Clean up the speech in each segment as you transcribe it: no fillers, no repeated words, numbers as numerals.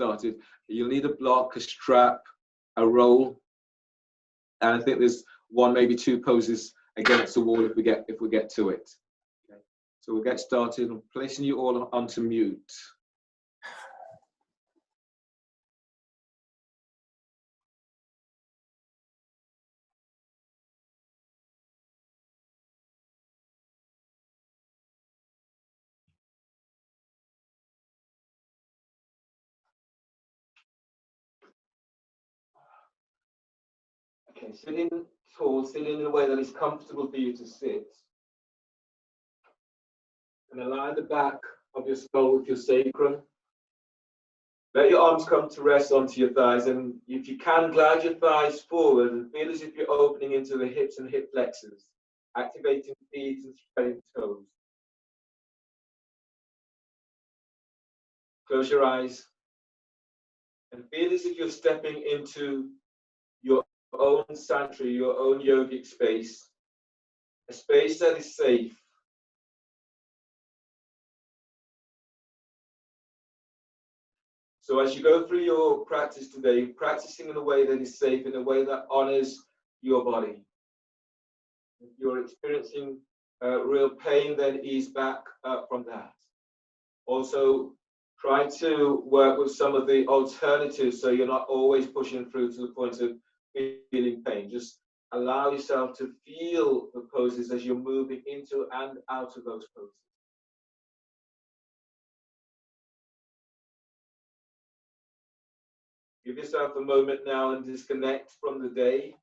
started, you'll need a block, a strap, a roll, and I think there's one, maybe two poses against the wall if we get to it. Okay. So we'll get started. I'm placing you all onto mute. Okay, sitting tall, sitting in a way that is comfortable for you to sit. And align the back of your skull with your sacrum. Let your arms come to rest onto your thighs, and if you can, glide your thighs forward and feel as if you're opening into the hips and hip flexors, activating feet and spreading toes. Close your eyes and feel as if you're stepping into your own sanctuary, your own yogic space, a space that is safe. So as you go through your practice today, practicing in a way that is safe, in a way that honors your body. If you're experiencing real pain, then ease back from that. Also, try to work with some of the alternatives so you're not always pushing through to the point of feeling pain. Just allow yourself to feel the poses as you're moving into and out of those poses. Give yourself a moment now and disconnect from the day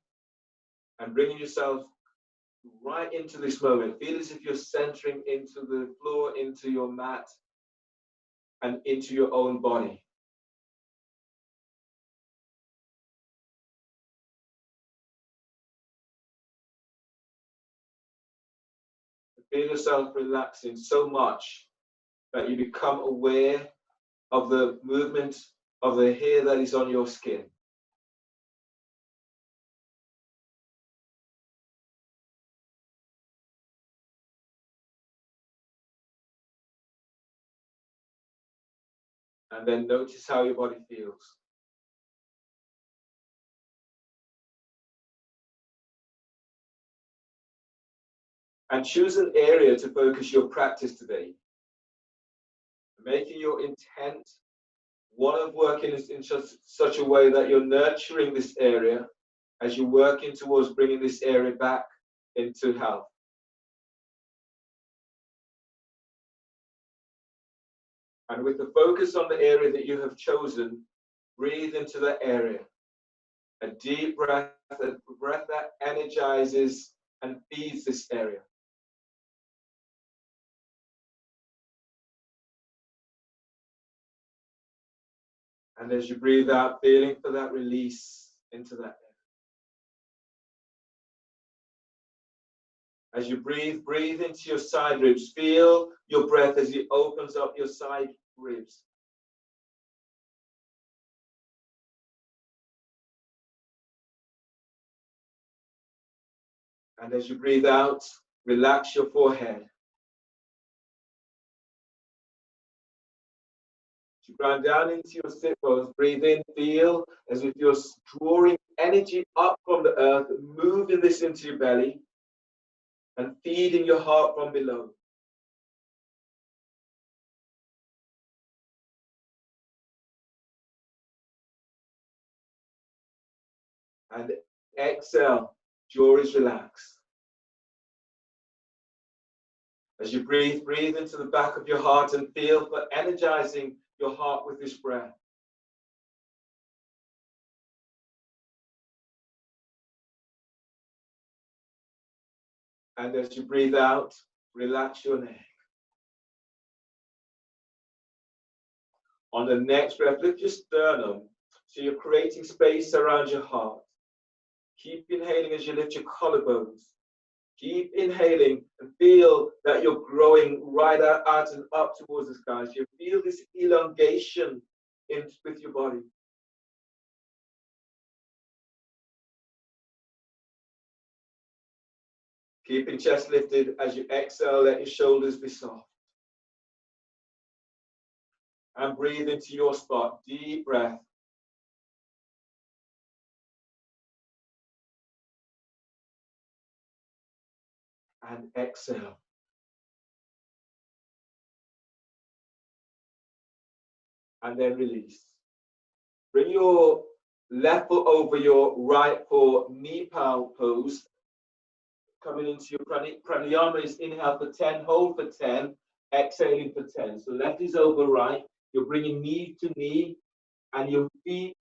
and bringing yourself right into this moment. Feel as if you're centering into the floor, into your mat, and into your own body. Feel yourself relaxing so much that you become aware of the movement of the hair that is on your skin. And then notice how your body feels. And choose an area to focus your practice today. Making your intent one of working in such a way that you're nurturing this area as you're working towards bringing this area back into health. And with the focus on the area that you have chosen, breathe into that area. A deep breath, a breath that energizes and feeds this area. And as you breathe out, feeling for that release into that area. As you breathe, breathe into your side ribs. Feel your breath as it opens up your side ribs. And as you breathe out, relax your forehead. You grind down into your sit bones, breathe in, feel as if you're drawing energy up from the earth, moving this into your belly and feeding your heart from below. And exhale, jaw is relaxed. As you breathe, breathe into the back of your heart and feel for energizing your heart with this breath. And as you breathe out, relax your neck. On the next breath, lift your sternum so you're creating space around your heart. Keep inhaling as you lift your collarbones. Keep inhaling and feel that you're growing right out and up towards the sky. So you feel this elongation with your body. Keeping chest lifted as you exhale, let your shoulders be soft. And breathe into your spot. Deep breath. And exhale. And then release. Bring your left foot over your right for knee pal pose. Coming into your pranayama is inhale for 10, hold for 10, exhaling for 10. So left is over right. You're bringing knee to knee, and your feet,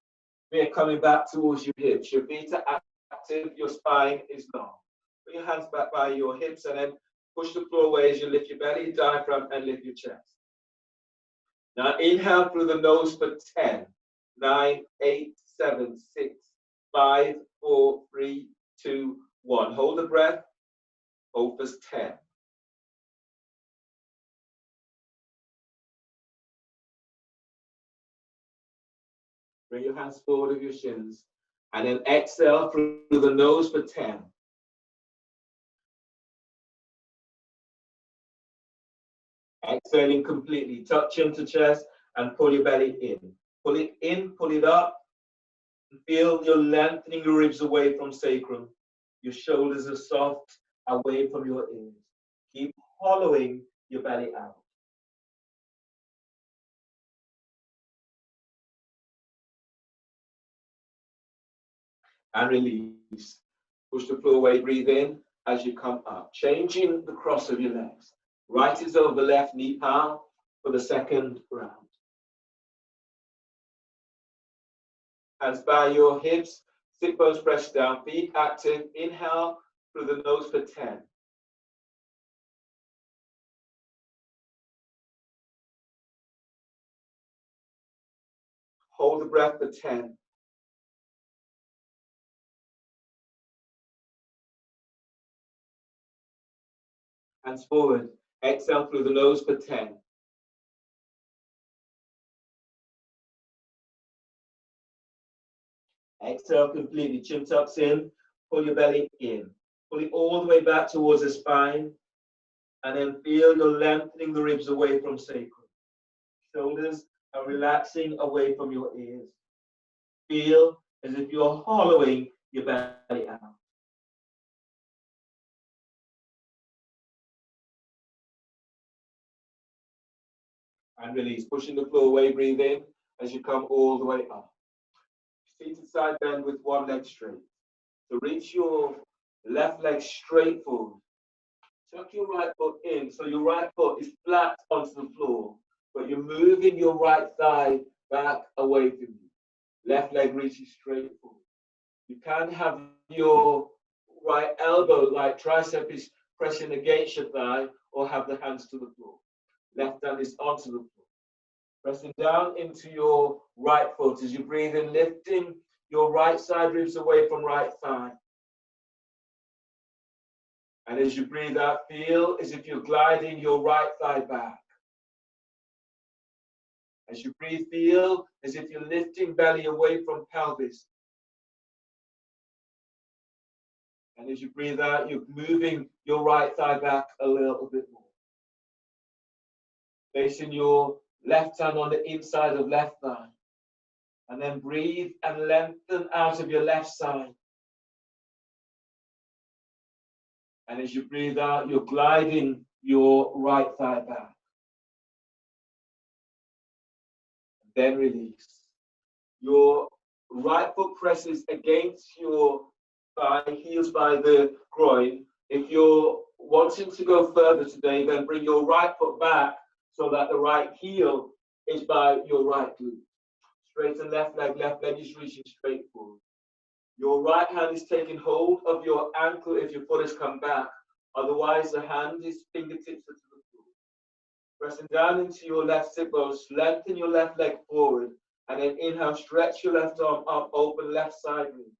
they're coming back towards your hips. Your feet are active, your spine is long. Put your hands back by your hips and then push the floor away as you lift your belly, diaphragm, and lift your chest. Now inhale through the nose for 10, 9, 8, 7, 6, 5, 4, 3, 2, 1. Hold the breath. Hold for 10. Bring your hands forward of your shins. And then exhale through the nose for 10. Exhaling completely. Tuck chin to chest and pull your belly in. Pull it in, pull it up. Feel you're lengthening your ribs away from sacrum. Your shoulders are soft, away from your ears. Keep hollowing your belly out. And release. Push the floor away, breathe in as you come up. Changing the cross of your legs. Right is over left, knee palm for the second round. Hands by your hips, sit bones pressed down, feet active. Inhale through the nose for 10. Hold the breath for 10. Hands forward. Exhale through the nose for 10. Exhale completely. Chin tucks in. Pull your belly in. Pull it all the way back towards the spine. And then feel you're lengthening the ribs away from sacrum. Shoulders are relaxing away from your ears. Feel as if you're hollowing your belly out. And release. Pushing the floor away, breathe in as you come all the way up. Seated side bend with one leg straight. So reach your left leg straight forward. Tuck your right foot in, so your right foot is flat onto the floor, but you're moving your right thigh back away from you. Left leg reaches straight forward. You can have your right elbow, like tricep, is pressing against your thigh, or have the hands to the floor. Left hand is onto the floor. Pressing down into your right foot as you breathe in, lifting your right side ribs away from right thigh. And as you breathe out, feel as if you're gliding your right thigh back. As you breathe, feel as if you're lifting belly away from pelvis. And as you breathe out, you're moving your right thigh back a little bit more. Placing your left hand on the inside of left thigh. And then breathe and lengthen out of your left side. And as you breathe out, you're gliding your right thigh back. Then release. Your right foot presses against your thigh, heels by the groin. If you're wanting to go further today, then bring your right foot back so that the right heel is by your right glute. Straighten left leg is reaching straight forward. Your right hand is taking hold of your ankle if your foot has come back. Otherwise, the hand is fingertips to the floor. Pressing down into your left sit bones, lengthen your left leg forward, and then inhale, stretch your left arm up, open left side knee.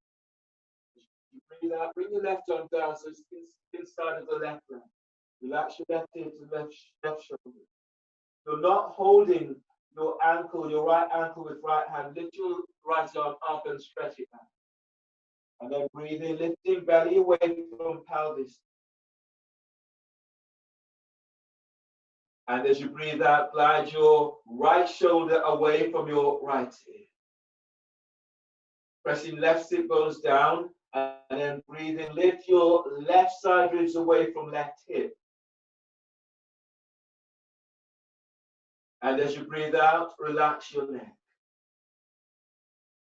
You breathe out, bring your left arm down so it's inside of the left leg. Relax your left ear to the left shoulder. You're not holding your ankle, your right ankle with right hand. Lift your right arm up and stretch it back. And then breathe in, lifting belly away from pelvis. And as you breathe out, glide your right shoulder away from your right ear. Pressing left sit bones down, and then breathe in. Lift your left side ribs away from left hip. And as you breathe out, relax your neck.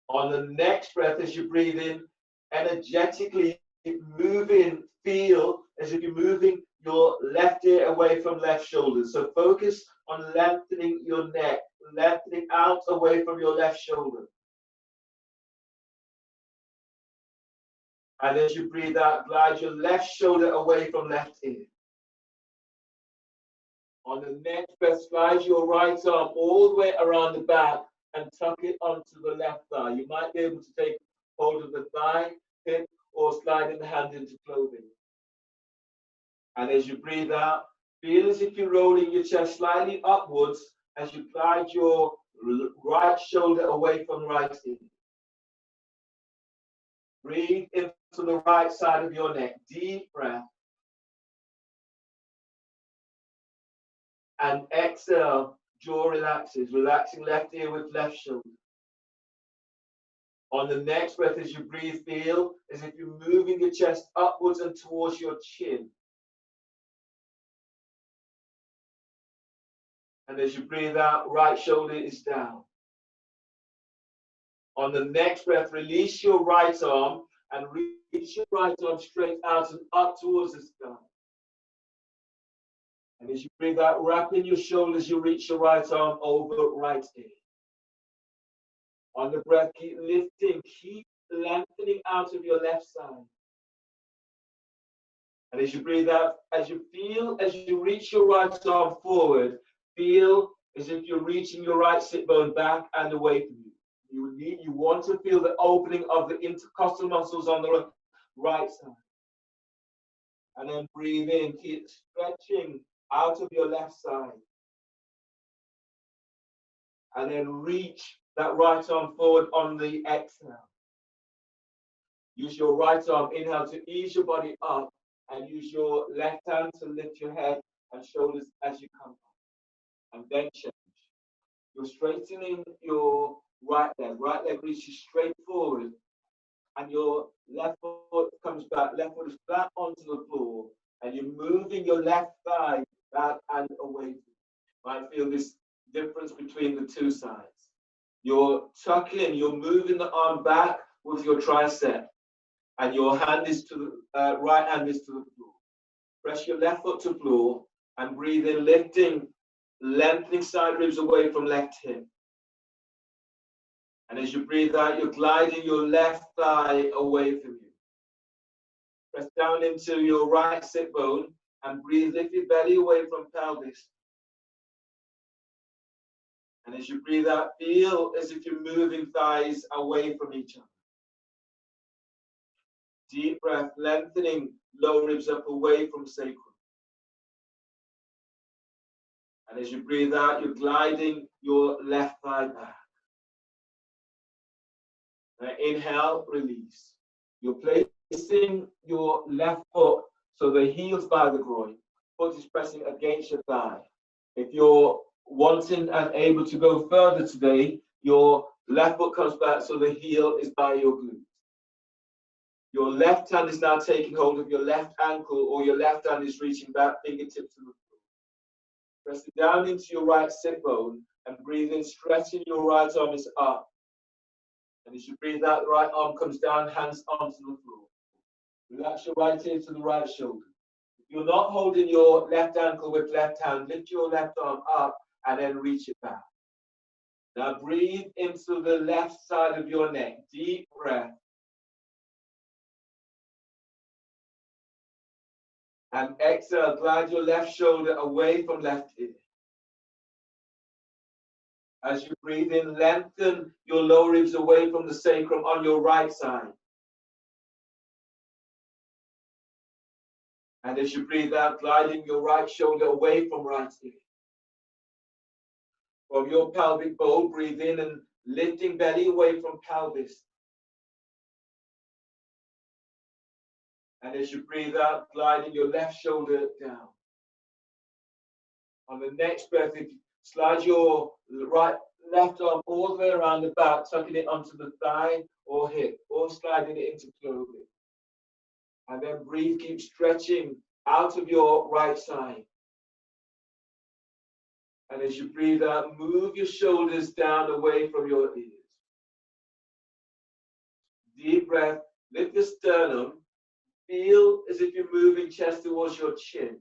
On the next breath, as you breathe in, energetically moving, feel as if you're moving your left ear away from left shoulder. So focus on lengthening your neck, lengthening out away from your left shoulder. And as you breathe out, glide your left shoulder away from left ear. On the next breath, slide your right arm all the way around the back and tuck it onto the left thigh. You might be able to take hold of the thigh, hip, or sliding the hand into clothing. And as you breathe out, feel as if you're rolling your chest slightly upwards as you glide your right shoulder away from right ear. Breathe into the right side of your neck. Deep breath. And exhale, jaw relaxes, relaxing left ear with left shoulder. On the next breath, as you breathe, feel as if you're moving your chest upwards and towards your chin. And as you breathe out, right shoulder is down. On the next breath, release your right arm and reach your right arm straight out and up towards the sky. And as you breathe out, wrapping your shoulders, you reach your right arm over right ear. On the breath, keep lifting, keep lengthening out of your left side. And as you breathe out, as you feel, as you reach your right arm forward, feel as if you're reaching your right sit bone back and away from you. You want to feel the opening of the intercostal muscles on the right side. And then breathe in, keep stretching out of your left side. And then reach that right arm forward on the exhale. Use your right arm, inhale, to ease your body up, and use your left hand to lift your head and shoulders as you come up. And then change. You're straightening your right leg reaches straight forward, and your left foot comes back, left foot is flat onto the floor, and you're moving your left thigh back and away. You might feel this difference between the two sides. You're tucking, you're moving the arm back with your tricep, and your hand is to the right hand is to the floor. Press your left foot to floor and breathe in, lifting, lengthening side ribs away from left hip. And as you breathe out, you're gliding your left thigh away from you. Press down into your right sit bone and breathe, lift your belly away from pelvis. And as you breathe out, feel as if you're moving thighs away from each other. Deep breath, lengthening lower ribs up away from sacrum. And as you breathe out, you're gliding your left thigh back. Now inhale, release. You're placing your left foot so the heel's by the groin. Foot is pressing against your thigh. If you're wanting and able to go further today, your left foot comes back so the heel is by your glute. Your left hand is now taking hold of your left ankle, or your left hand is reaching back, fingertips to the floor. Press it down into your right sit bone and breathe in, stretching your right arm is up. And as you breathe out, the right arm comes down, hands onto the floor. Relax your right ear to the right shoulder. If you're not holding your left ankle with left hand, lift your left arm up and then reach it back. Now breathe into the left side of your neck. Deep breath. And exhale, glide your left shoulder away from left ear. As you breathe in, lengthen your lower ribs away from the sacrum on your right side. And as you breathe out, gliding your right shoulder away from right ear. From your pelvic bowl, breathe in and lifting belly away from pelvis. And as you breathe out, gliding your left shoulder down. On the next breath, if you slide your left arm all the way around the back, tucking it onto the thigh or hip, or sliding it into clothing. And then breathe, keep stretching out of your right side. And as you breathe out, move your shoulders down away from your ears. Deep breath, lift the sternum. Feel as if you're moving chest towards your chin.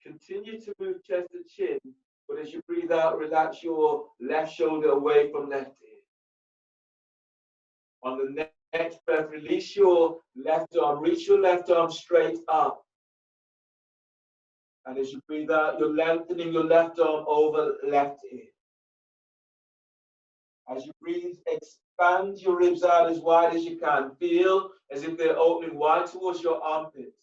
Continue to move chest to chin, but as you breathe out, relax your left shoulder away from left ear. On the next breath, release your left arm, reach your left arm straight up. And as you breathe out, you're lengthening your left arm over left ear. As you breathe, expand your ribs out as wide as you can. Feel as if they're opening wide towards your armpits.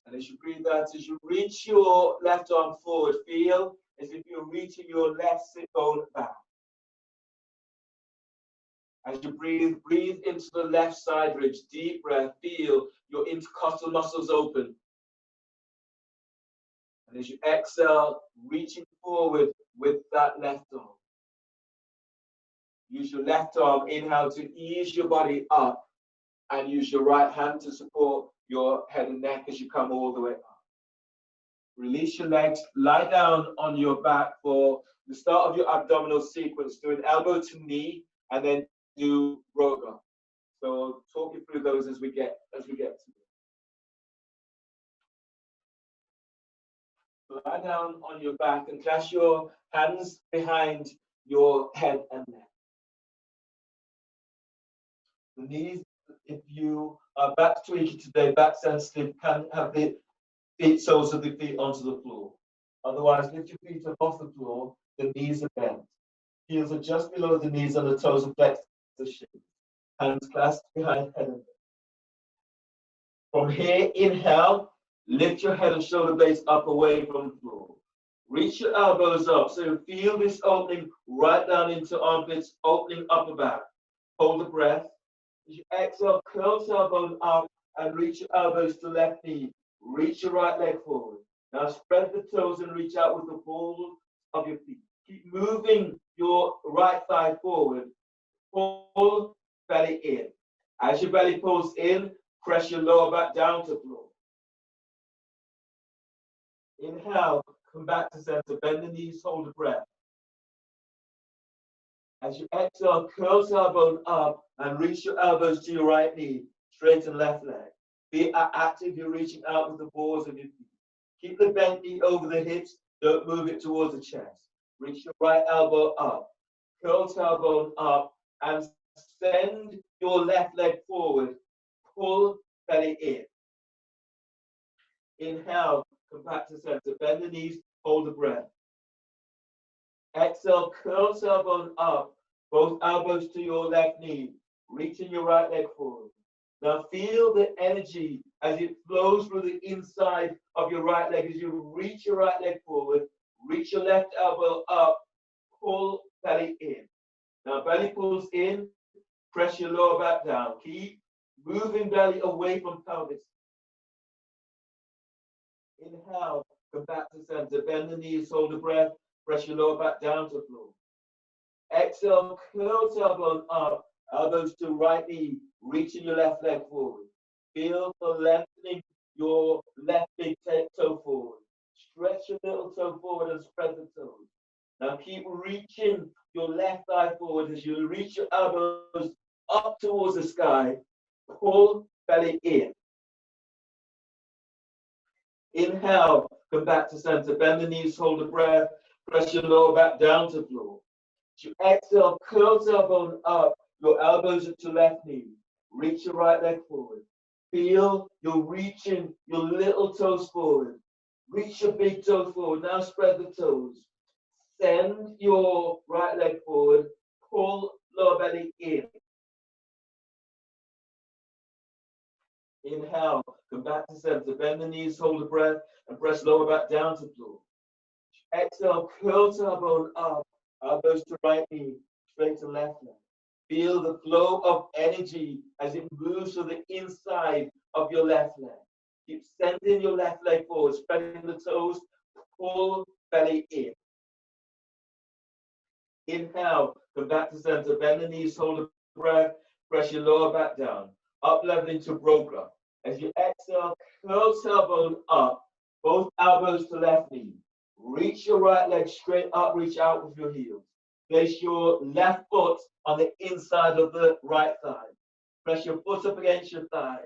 And as you breathe out, as you reach your left arm forward, feel as if you're reaching your left sit bone back. As you breathe, breathe into the left side ribs. Deep breath, feel your intercostal muscles open. And as you exhale, reaching forward with that left arm. Use your left arm, inhale to ease your body up, and use your right hand to support your head and neck as you come all the way up. Release your legs, lie down on your back for the start of your abdominal sequence. Do an elbow to knee, and then do roga. So I'll talk you through those as we get to it. Lie down on your back and clasp your hands behind your head and neck. The knees, if you are back tweaking today, back sensitive, can have the soles of the feet onto the floor. Otherwise, lift your feet up off the floor, the knees are bent. Heels are just below the knees and the toes are flexed to the shins. Hands clasped behind head and neck. From here, inhale. Lift your head and shoulder blades up away from the floor. Reach your elbows up so you feel this opening right down into armpits, opening upper back. Hold the breath. As you exhale, curl tailbone up and reach your elbows to left knee. Reach your right leg forward. Now spread the toes and reach out with the balls of your feet. Keep moving your right thigh forward. Pull belly in. As your belly pulls in, press your lower back down to floor. Inhale, come back to center, bend the knees, hold the breath. As you exhale, curl tailbone up and reach your elbows to your right knee, straighten left leg. Be active, you're reaching out with the balls of your feet. Keep the bent knee over the hips, don't move it towards the chest. Reach your right elbow up, curl tailbone up, and send your left leg forward, pull belly in. Inhale, come back to center, bend the knees, hold the breath. Exhale, curl tailbone up, both elbows to your left knee, reaching your right leg forward. Now feel the energy as it flows through the inside of your right leg as you reach your right leg forward, reach your left elbow up, pull belly in. Now belly pulls in, press your lower back down. Keep moving belly away from pelvis. Inhale, come back to center, bend the knees, hold the breath, press your lower back down to floor. Exhale, curl tailbone up, elbows to right knee, reaching your left leg forward. Feel the lengthening your left big toe forward. Stretch your little toe forward and spread the toes. Now keep reaching your left thigh forward as you reach your elbows up towards the sky. Pull belly in. Inhale, come back to center, bend the knees, hold the breath, press your lower back down to floor. As you exhale, curl tailbone up, your elbows to left knee. Reach your right leg forward. Feel you're reaching your little toes forward. Reach your big toes forward. Now spread the toes. Send your right leg forward. Pull lower belly in. Inhale, come back to center. Bend the knees, hold the breath, and press lower back down to floor. Exhale, curl tailbone up, elbows to right knee, straighten left leg. Feel the flow of energy as it moves to the inside of your left leg. Keep sending your left leg forward, spreading the toes, pull belly in. Inhale, come back to center, bend the knees, hold the breath, press your lower back down, up leveling to Broca. As you exhale, curl tailbone up, both elbows to left knee. Reach your right leg straight up, reach out with your heels. Place your left foot on the inside of the right thigh. Press your foot up against your thigh.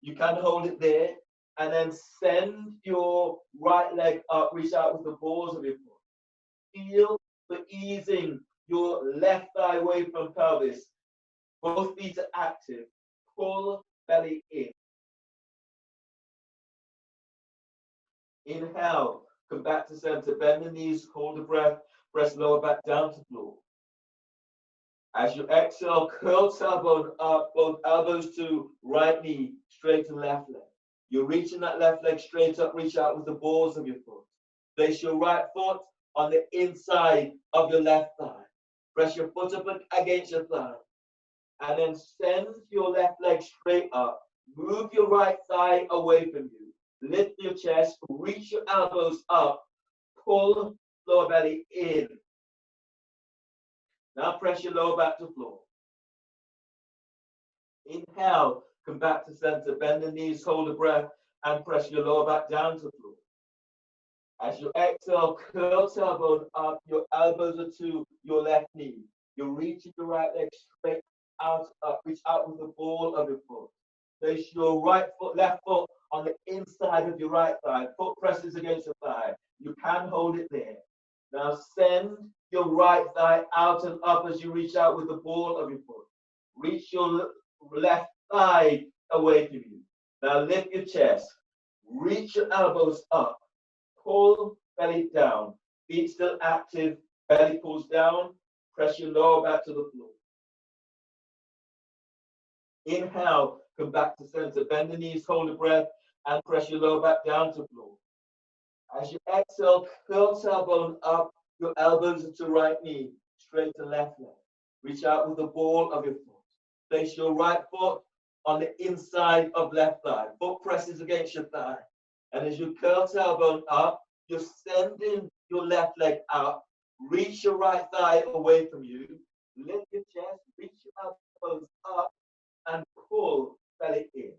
You can hold it there, and then send your right leg up, reach out with the balls of your foot. Feel the easing your left thigh away from pelvis. Both feet are active. Pull belly in. Inhale, come back to center, bend the knees, hold the breath, press lower back down to floor. As you exhale, curl tailbone up, both elbows to right knee, straight to left leg. You're reaching that left leg straight up, reach out with the balls of your foot. Place your right foot on the inside of your left thigh. Press your foot up against your thigh. And then send your left leg straight up. Move your right thigh away from you. Lift your chest, reach your elbows up, pull lower belly in. Now press your lower back to floor. Inhale, come back to center, bend the knees, hold the breath, and press your lower back down to floor. As you exhale, curl tailbone up, your elbows are to your left knee. You're reaching your right leg straight out, up, reach out with the ball of your foot. Place your right foot, left foot on the inside of your right thigh. Foot presses against your thigh. You can hold it there. Now send your right thigh out and up as you reach out with the ball of your foot. Reach your left thigh away from you. Now lift your chest. Reach your elbows up. Pull belly down. Feet still active. Belly pulls down. Press your lower back to the floor. Inhale, come back to center. Bend the knees, hold the breath, and press your lower back down to floor. As you exhale, curl tailbone up. Your elbows are to right knee, straight to left leg. Reach out with the ball of your foot. Place your right foot on the inside of left thigh. Foot presses against your thigh. And as you curl tailbone up, you're sending your left leg up. Reach your right thigh away from you. Lift your chest, reach your elbows up, and pull belly in.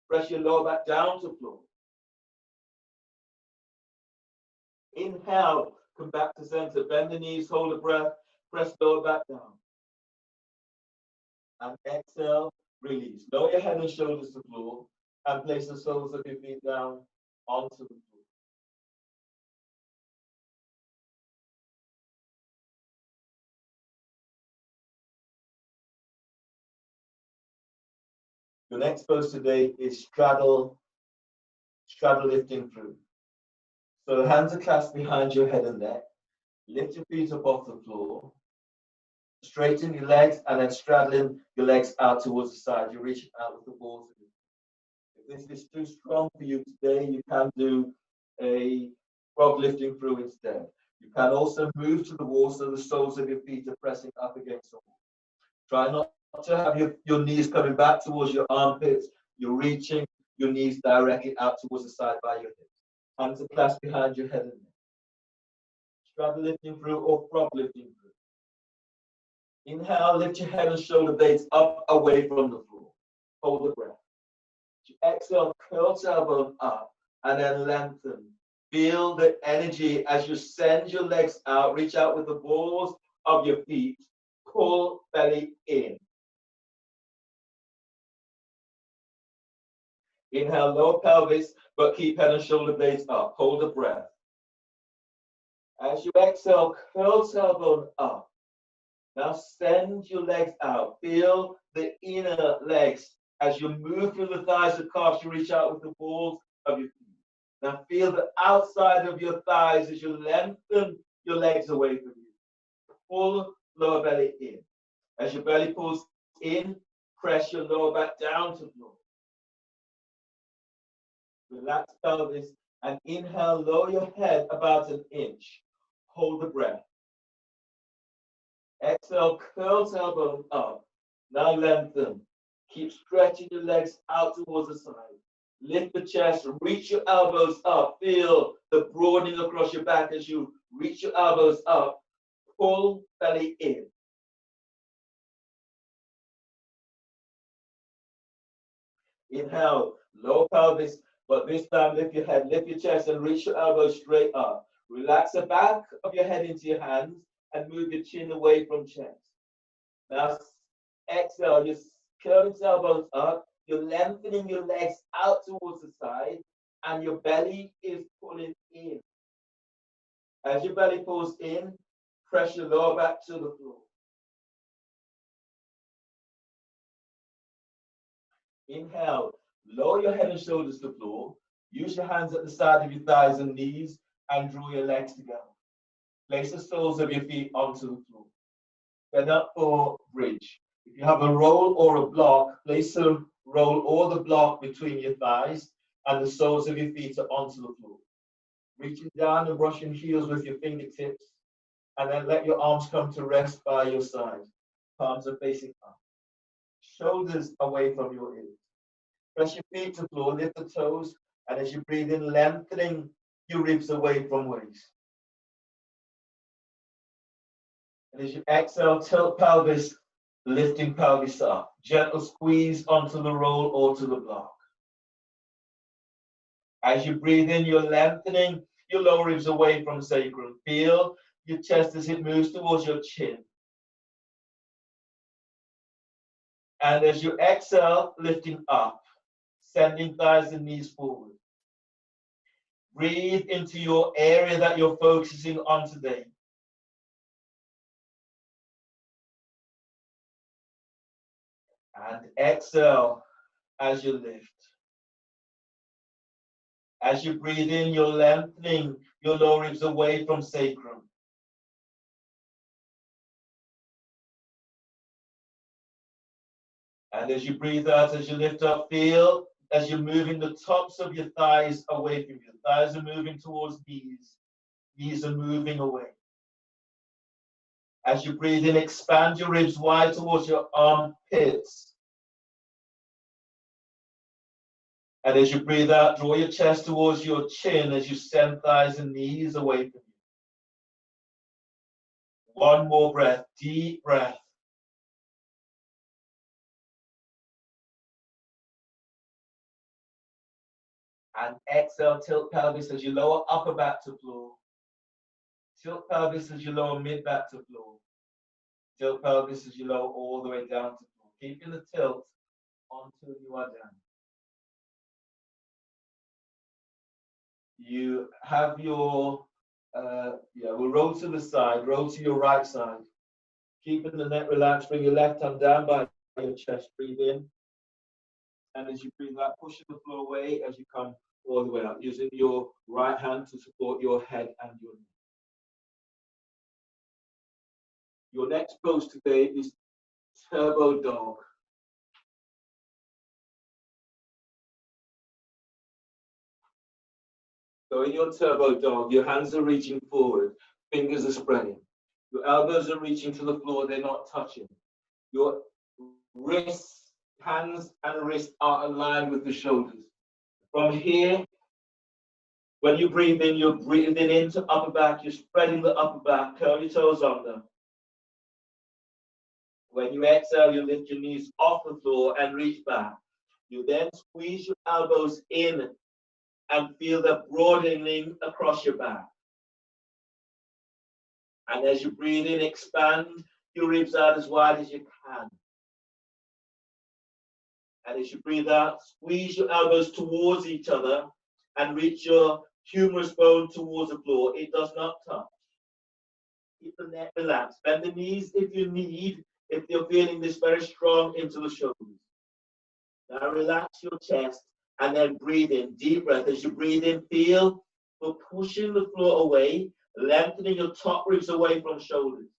Press your lower back down to floor. Inhale, come back to center. Bend the knees, hold the breath, press lower back down. And exhale, release. Lower your head and shoulders to the floor and place the soles of your feet down onto the floor. Your next pose today is straddle lifting through. So the hands are clasped behind your head and neck. Lift your feet up off the floor. Straighten your legs and then straddling your legs out towards the side. You're reaching out with the balls of your feet. If this is too strong for you today, you can do a frog lifting through instead. You can also move to the wall so the soles of your feet are pressing up against the wall. Try not to have your knees coming back towards your armpits. You're reaching your knees directly out towards the side by your hips. Hands are clasped behind your head and neck. Straddle lifting through or frog lifting through. Inhale, lift your head and shoulder blades up away from the floor. Hold the breath. Exhale, curl tailbone up and then lengthen. Feel the energy as you send your legs out. Reach out with the balls of your feet. Pull belly in. Inhale, lower pelvis, but keep head and shoulder blades up. Hold the breath. As you exhale, curl tailbone up. Now send your legs out. Feel the inner legs as you move through the thighs and calves. You reach out with the balls of your feet. Now feel the outside of your thighs as you lengthen your legs away from you. Pull lower belly in. As your belly pulls in, press your lower back down to the floor. Relax pelvis and inhale, lower your head about an inch. Hold the breath. Exhale, curl tailbone up. Now lengthen. Keep stretching your legs out towards the side. Lift the chest, reach your elbows up. Feel the broadening across your back as you reach your elbows up. Pull belly in. Inhale, low pelvis, but this time lift your head, lift your chest, and reach your elbows straight up. Relax the back of your head into your hands and move your chin away from chest. Now exhale, you're curling your elbows up, you're lengthening your legs out towards the side, and your belly is pulling in. As your belly pulls in, press your lower back to the floor. Inhale, lower your head and shoulders to the floor. Use your hands at the side of your thighs and knees and draw your legs together. Place the soles of your feet onto the floor. Bend up for bridge. If you have a roll or a block, place the roll or the block between your thighs and the soles of your feet are onto the floor. Reaching down and brushing heels with your fingertips, and then let your arms come to rest by your side. Palms are facing up. Shoulders away from your ears. Press your feet to the floor, lift the toes, and as you breathe in, lengthening your ribs away from waist. And as you exhale, tilt pelvis, lifting pelvis up. Gentle squeeze onto the roll or to the block. As you breathe in, you're lengthening your lower ribs away from sacrum. Feel your chest as it moves towards your chin. And as you exhale, lifting up, sending thighs and knees forward. Breathe into your area that you're focusing on today. And exhale as you lift. As you breathe in, you're lengthening your lower ribs away from sacrum. And as you breathe out, as you lift up, feel as you're moving the tops of your thighs away from you. Thighs are moving towards knees. Knees are moving away. As you breathe in, expand your ribs wide towards your armpits. And as you breathe out, draw your chest towards your chin as you send thighs and knees away from you. One more breath, deep breath. And exhale, tilt pelvis as you lower upper back to floor. Tilt pelvis as you lower mid back to floor. Tilt pelvis as you lower all the way down to floor. Keeping the tilt until you are down. You have your, we'll roll to the side, roll to your right side. Keeping the neck relaxed, bring your left hand down by your chest, breathe in. And as you breathe out, pushing the floor away as you come all the way up, using your right hand to support your head and your neck. Your next pose today is turbo dog. So in your turbo dog, your hands are reaching forward, fingers are spreading. Your elbows are reaching to the floor, they're not touching. Your wrists, hands and wrists are aligned with the shoulders. From here, when you breathe in, you're breathing into upper back, you're spreading the upper back, curl your toes under. When you exhale, you lift your knees off the floor and reach back. You then squeeze your elbows in and feel the broadening across your back. And as you breathe in, expand your ribs out as wide as you can. And as you breathe out, squeeze your elbows towards each other and reach your humerus bone towards the floor. It does not touch. Keep the neck relaxed. Bend the knees if you need, if you're feeling this very strong into the shoulders. Now relax your chest and then breathe in. Deep breath. As you breathe in, feel for pushing the floor away, lengthening your top ribs away from shoulders.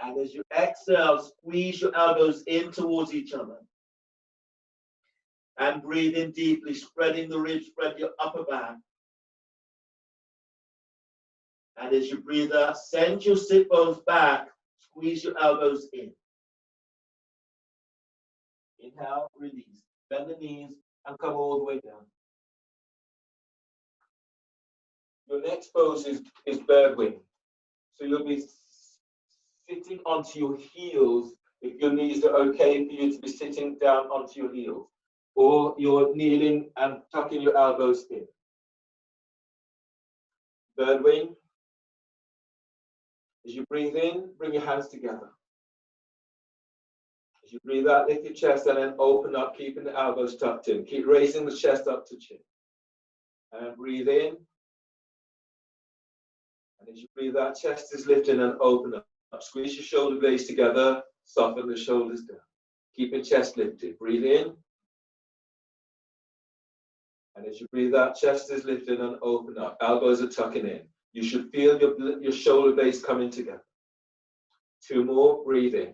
And as you exhale, squeeze your elbows in towards each other. And breathe in deeply, spreading the ribs, spread your upper back. And as you breathe out, send your sit bones back, squeeze your elbows in. Inhale, release. Bend the knees and come all the way down. Your next pose is bird wing. So you'll be sitting onto your heels if your knees are okay for you to be sitting down onto your heels. Or you're kneeling and tucking your elbows in. Bird wing. As you breathe in, bring your hands together. As you breathe out, lift your chest and then open up, keeping the elbows tucked in. Keep raising the chest up to chin. And breathe in. And as you breathe out, chest is lifting and open up. Squeeze your shoulder blades together, soften the shoulders down. Keeping chest lifted. Breathe in. And as you breathe out, chest is lifted and open up. Elbows are tucking in. You should feel your shoulder blades coming together. 2 more, breathe in.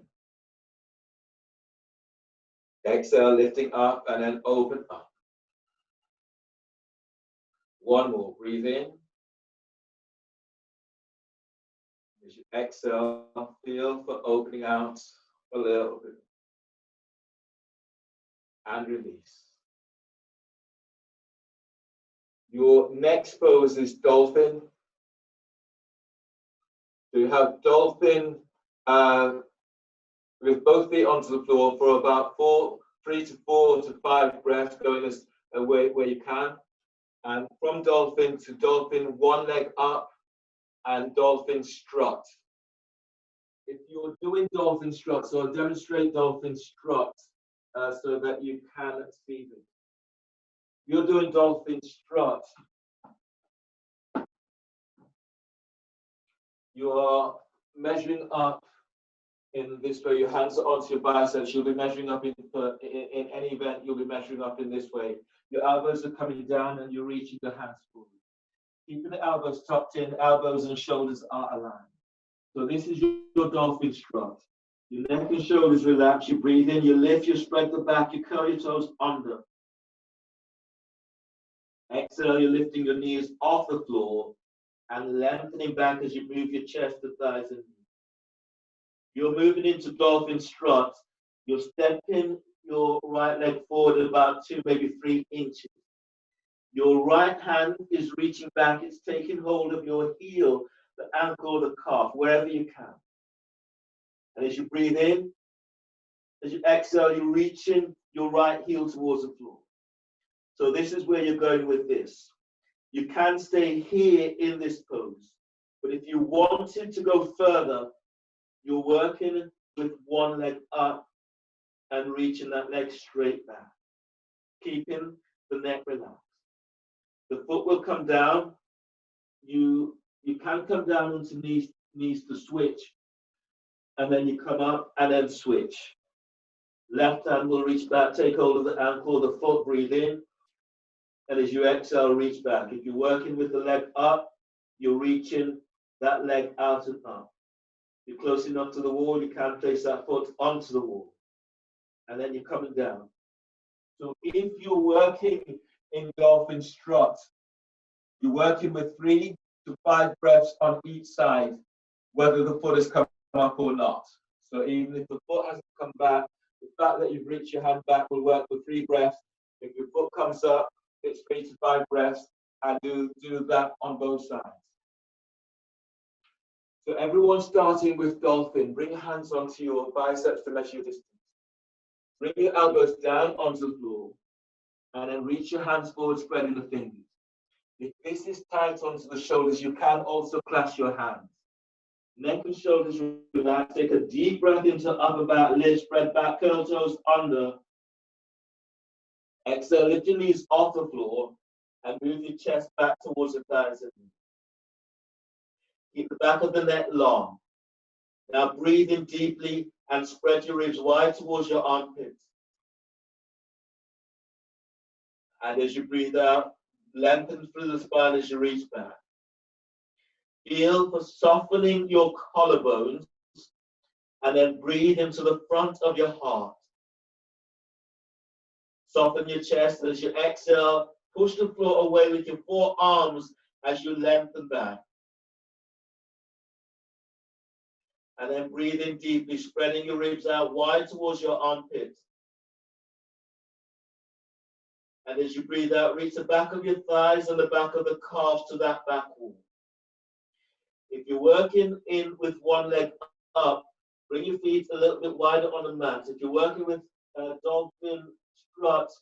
Exhale, lifting up and then open up. 1 more, breathe in. As you exhale, feel for opening out a little bit. And release. Your next pose is dolphin. So you have dolphin with both feet onto the floor for about 3 to 4 to 5 breaths, going as where you can. And from dolphin to dolphin, 1 leg up and dolphin strut. If you're doing dolphin strut, so I'll demonstrate dolphin strut so that you can see them. You're doing dolphin strut. You are measuring up in this way. Your hands are onto your biceps. You'll be measuring up in any event. You'll be measuring up in this way. Your elbows are coming down and you're reaching your hands forward. Keeping the elbows tucked in, elbows and shoulders are aligned. So this is your dolphin strut. Your neck and shoulders relax. You breathe in, you lift, you spread the back, you curl your toes under. Exhale, you're lifting your knees off the floor and lengthening back as you move your chest, the thighs, and knees. You're moving into dolphin strut. You're stepping your right leg forward about 2, maybe 3 inches. Your right hand is reaching back. It's taking hold of your heel, the ankle, the calf, wherever you can. And as you breathe in, as you exhale, you're reaching your right heel towards the floor. So this is where you're going with this. You can stay here in this pose, but if you wanted to go further, you're working with 1 leg up and reaching that leg straight back, keeping the neck relaxed. The foot will come down. You can come down onto knees to switch, and then you come up and then switch. Left hand will reach back, take hold of the ankle, the foot, breathe in. And as you exhale, reach back. If you're working with the leg up, you're reaching that leg out and up. You're close enough to the wall, you can place that foot onto the wall. And then you're coming down. So if you're working in dolphin strut, you're working with 3 to 5 breaths on each side, whether the foot has come up or not. So even if the foot hasn't come back, the fact that you've reached your hand back will work for 3 breaths. If your foot comes up, it's 3 to 5 breaths, and do that on both sides. So everyone starting with dolphin, bring your hands onto your biceps to measure your distance. Bring your elbows down onto the floor, and then reach your hands forward, spreading the fingers. If this is tight onto the shoulders, you can also clasp your hands. Neck and shoulders relax. Take a deep breath into upper back, lift, spread back, curl toes under. Exhale, lift your knees off the floor and move your chest back towards the thighs and knees. Keep the back of the neck long. Now breathe in deeply and spread your ribs wide towards your armpits. And as you breathe out, lengthen through the spine as you reach back. Feel for softening your collarbones and then breathe into the front of your heart. Soften your chest as you exhale. Push the floor away with your forearms as you lengthen back. And then breathe in deeply, spreading your ribs out wide towards your armpits. And as you breathe out, reach the back of your thighs and the back of the calves to that back wall. If you're working in with one leg up, bring your feet a little bit wider on the mat. If you're working with dolphin struts,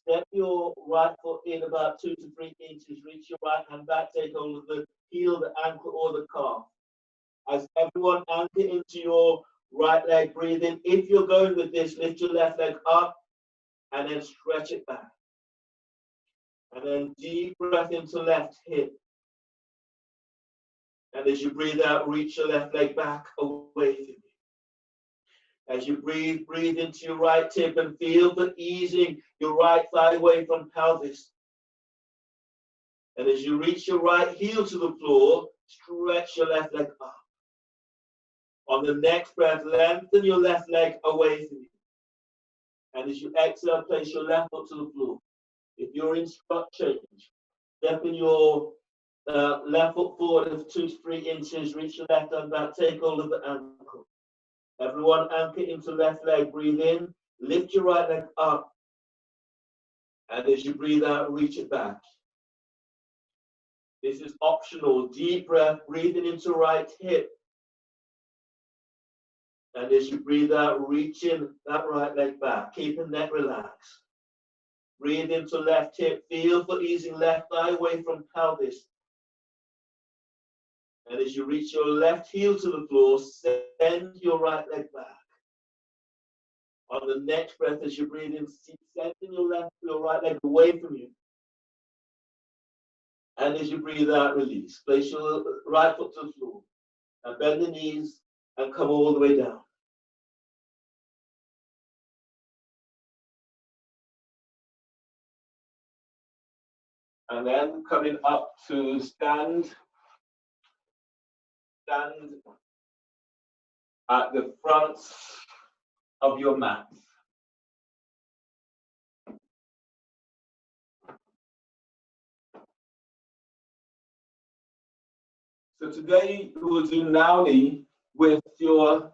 step your right foot in about 2 to 3 inches. Reach your right hand back, take hold of the heel, the ankle, or the calf. As everyone anchor into your right leg, breathe in. If you're going with this, lift your left leg up and then stretch it back. And then deep breath into left hip. And as you breathe out, reach your left leg back away from you. As you breathe, breathe into your right hip and feel for easing your right thigh away from pelvis. And as you reach your right heel to the floor, stretch your left leg up. On the next breath, lengthen your left leg away from you. And as you exhale, place your left foot to the floor. If you're in strut change, step in your left foot forward of 2 to 3 inches, reach your left hand back, take hold of the ankle. Everyone anchor into left leg, breathe in, lift your right leg up, and as you breathe out, reach it back. This is optional. Deep breath, breathing into right hip. And as you breathe out, reaching that right leg back, keeping that relaxed. Breathe into left hip, feel for easing left thigh away from pelvis. And as you reach your left heel to the floor, send your right leg back. On the next breath, as you breathe in, sending your right leg away from you. And as you breathe out, release. Place your right foot to the floor and bend the knees and come all the way down. And then coming up to stand at the front of your mat. So today we will do Nauli with your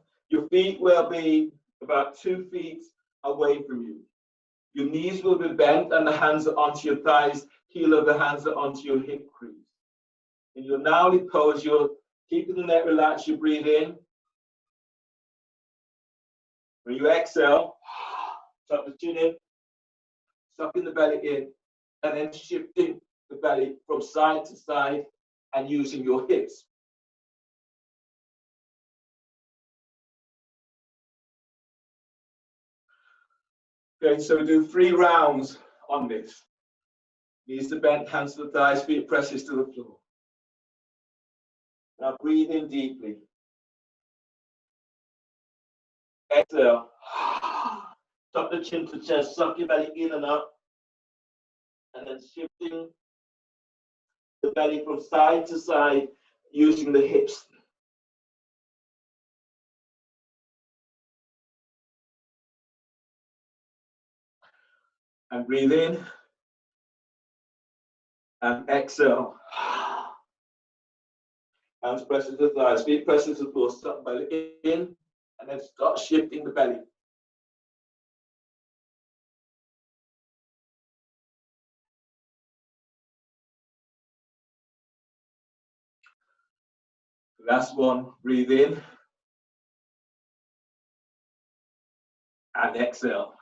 feet will be about 2 feet away from you. Your knees will be bent and the hands are onto your thighs, heel of the hands are onto your hip crease. In your Nauli pose, you're keeping the neck relaxed, you breathe in. When you exhale, tuck the chin in, sucking the belly in, and then shifting the belly from side to side and using your hips. Okay, so we do 3 rounds on this. Knees to bent, hands to the thighs, feet presses to the floor. Now breathe in deeply. Exhale. Tuck the chin to chest, suck your belly in and up. And then shifting the belly from side to side using the hips. And breathe in. And exhale. Hands press to the thighs, feet press to the floor, suck belly in, and then start shifting the belly. Last one, breathe in. And exhale.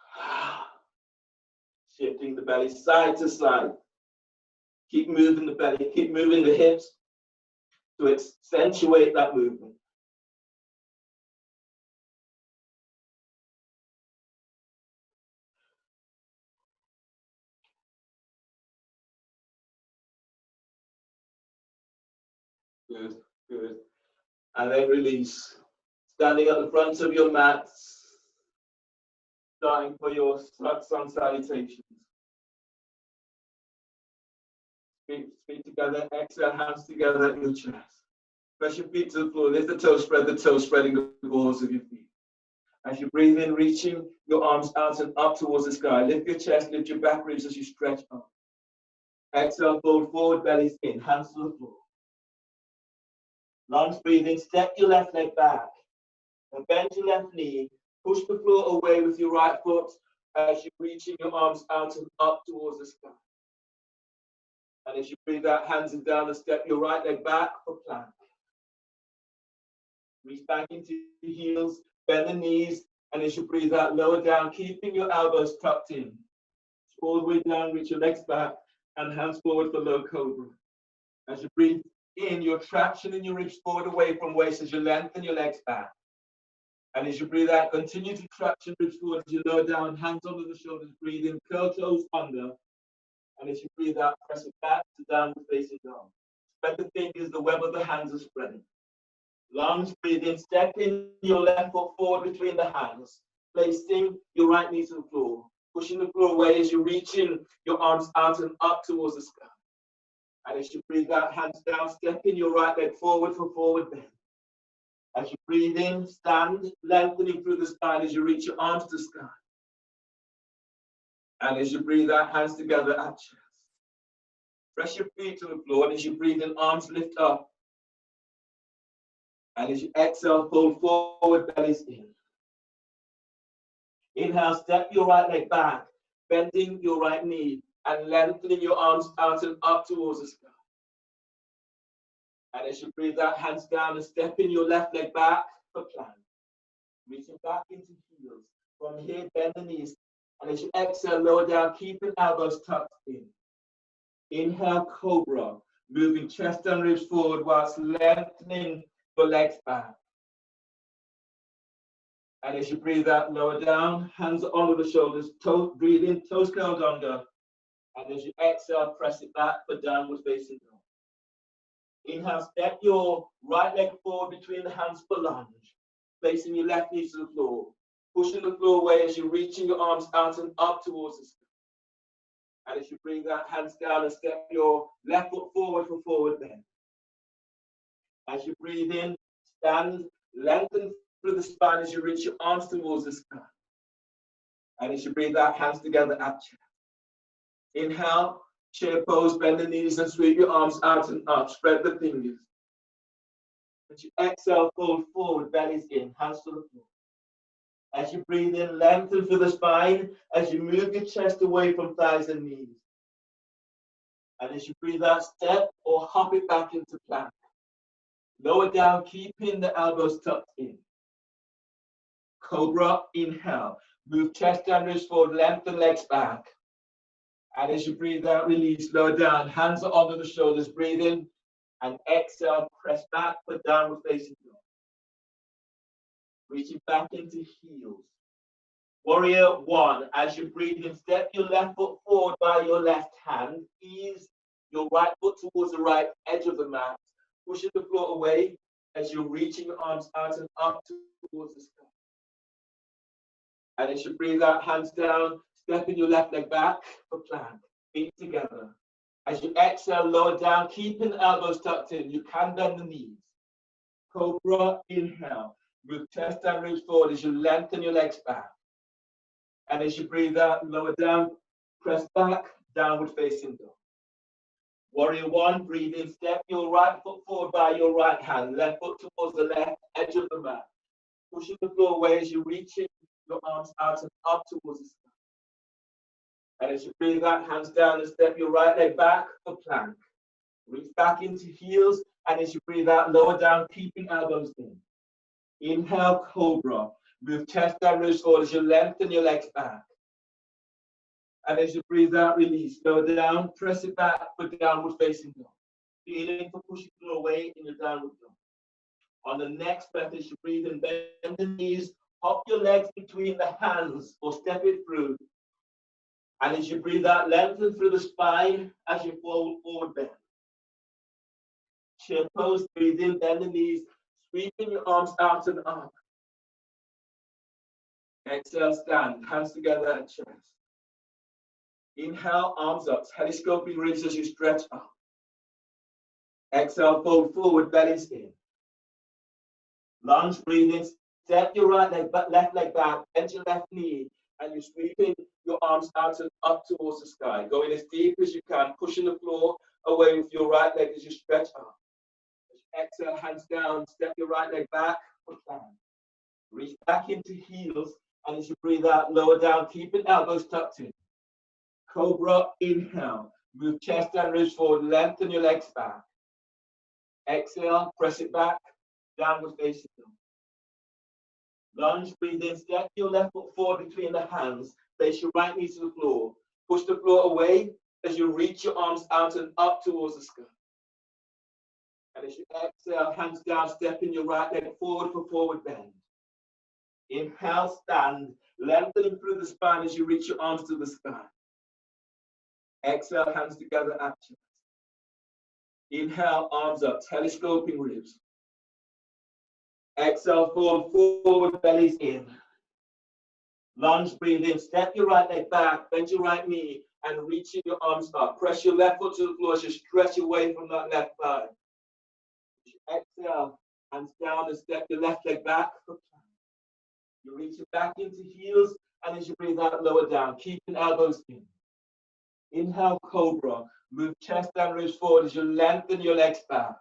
Shifting the belly side to side. Keep moving the belly, keep moving the hips to accentuate that movement. Good, good. And then release. Standing at the front of your mat, starting for your sun salutations. Feet together, exhale, hands together at your chest. Press your feet to the floor, lift the toes, spreading the balls of your feet. As you breathe in, reaching your arms out and up towards the sky. Lift your chest, lift your back ribs as you stretch up. Exhale, fold forward, bellies in, hands to the floor. Lungs breathing, step your left leg back. And bend your left knee, push the floor away with your right foot, as you're reaching your arms out and up towards the sky. And as you breathe out, hands and down and step your right leg back for plank. Reach back into your heels, bend the knees, and as you breathe out, lower down, keeping your elbows tucked in. All the way down, reach your legs back, and hands forward for low cobra. As you breathe in, your traction in your ribs forward away from waist as you lengthen your legs back. And as you breathe out, continue to traction ribs forward as you lower down, hands under the shoulders, breathe in, curl toes under. And as you breathe out, press it back to downward facing dog. Spread the fingers, the web of the hands are spreading. Lungs, breathe in, step in your left foot forward between the hands, placing your right knee to the floor, pushing the floor away as you're reaching your arms out and up towards the sky. And as you breathe out, hands down, step in your right leg forward for forward bend. As you breathe in, stand, lengthening through the spine as you reach your arms to the sky. And as you breathe out, hands together at chest. Press your feet to the floor, and as you breathe in, arms lift up. And as you exhale, fold forward, bellies in. Inhale, step your right leg back, bending your right knee, and lengthening your arms out and up towards the sky. And as you breathe out, hands down and step in your left leg back for plank. Reaching back into heels. From here, bend the knees. And as you exhale, lower down, keeping elbows tucked in. Inhale, cobra. Moving chest and ribs forward whilst lengthening your legs back. And as you breathe out, lower down, hands under the shoulders, breathe in, toes curled under. And as you exhale, press it back for downward facing dog. Inhale, step your right leg forward between the hands for lunge, placing your left knee to the floor, pushing the floor away as you're reaching your arms out and up towards the sky. And as you bring that hands down and step your left foot forward for forward bend. As you breathe in, stand, lengthen through the spine as you reach your arms towards the sky. And as you breathe out, hands together at chest. Inhale, chair pose, bend the knees and sweep your arms out and up. Spread the fingers. As you exhale, fold forward, bellies in, hands to the floor. As you breathe in, lengthen through the spine as you move your chest away from thighs and knees. And as you breathe out, step or hop it back into plank. Lower down, keeping the elbows tucked in. Cobra, inhale. Move chest and ribs forward, lengthen legs back. And as you breathe out, release, lower down, hands are under the shoulders, breathe in, and exhale, press back for downward facing dog. Reaching back into heels. Warrior one, as you breathe in, step your left foot forward by your left hand, ease your right foot towards the right edge of the mat, pushing the floor away as you're reaching your arms out and up towards the sky. And as you breathe out, hands down, stepping your left leg back for plank, feet together. As you exhale, lower down, keeping the elbows tucked in. You can bend the knees. Cobra, inhale. Move chest and ribs forward as you lengthen your legs back. And as you breathe out, lower down, press back, downward facing dog. Warrior one, breathe in, step your right foot forward by your right hand, left foot towards the left edge of the mat. Pushing the floor away as you reach your arms out and up towards the sky. And as you breathe out, hands down and step your right leg back for plank. Reach back into heels, and as you breathe out, lower down, keeping elbows in. Inhale, cobra. Move chest and ribs forward as you lengthen your legs back. And as you breathe out, release. Lower down, press it back for downward facing dog. Feeling for pushing through away in your downward dog. On the next breath, as you breathe in, bend the knees, hop your legs between the hands or step it through. And as you breathe out, lengthen through the spine as you fold forward bend. Chair pose, breathe in, bend the knees, sweeping your arms out and up. Exhale, stand, hands together at chest. Inhale, arms up, telescoping ribs as you stretch up. Exhale, fold forward, bellies in. Lunge, breathe in, step your right leg, left leg back, bend your left knee, and you're sweeping your arms out and up towards the sky. Going as deep as you can, pushing the floor away with your right leg as you stretch up. As you exhale, hands down, step your right leg back for plank. Reach back into heels And as you breathe out, lower down, keeping elbows tucked in. Cobra, inhale. Move chest and ribs forward, lengthen your legs back. Exhale, press it back, downward facing dog. Lunge, breathe in, step your left foot forward between the hands. Place your right knee to the floor. Push the floor away as you reach your arms out and up towards the sky. And as you exhale, hands down, stepping your right leg forward for forward bend. Inhale, stand, lengthening through the spine as you reach your arms to the sky. Exhale, hands together at chest. Inhale, arms up, telescoping ribs. Exhale, forward, bellies in. Lunge, breathe in, step your right leg back, bend your right knee, and reach your arms up. Press your left foot to the floor as you stretch away from that left thigh. Exhale, hands down and step your left leg back. You reach it back into heels, and as you breathe out, lower down, keeping elbows in. Inhale, cobra. Move chest and ribs forward as you lengthen your legs back.